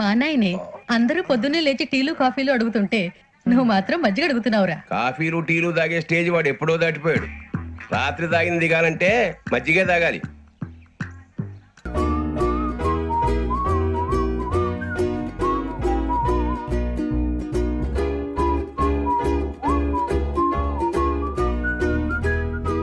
మా నాయనే అందరూ పొద్దున్నే లేచి టీలు కాఫీలు అడుగుతుంటే నువ్వు మాత్రం మజ్జిగ అడుగుతున్నావురా. కాఫీలు టీలు తాగే స్టేజ్ వాడు ఎప్పుడో దాటిపోయాడు. రాత్రి తాగింది దిగాలంటే మజ్జిగే తాగాలి.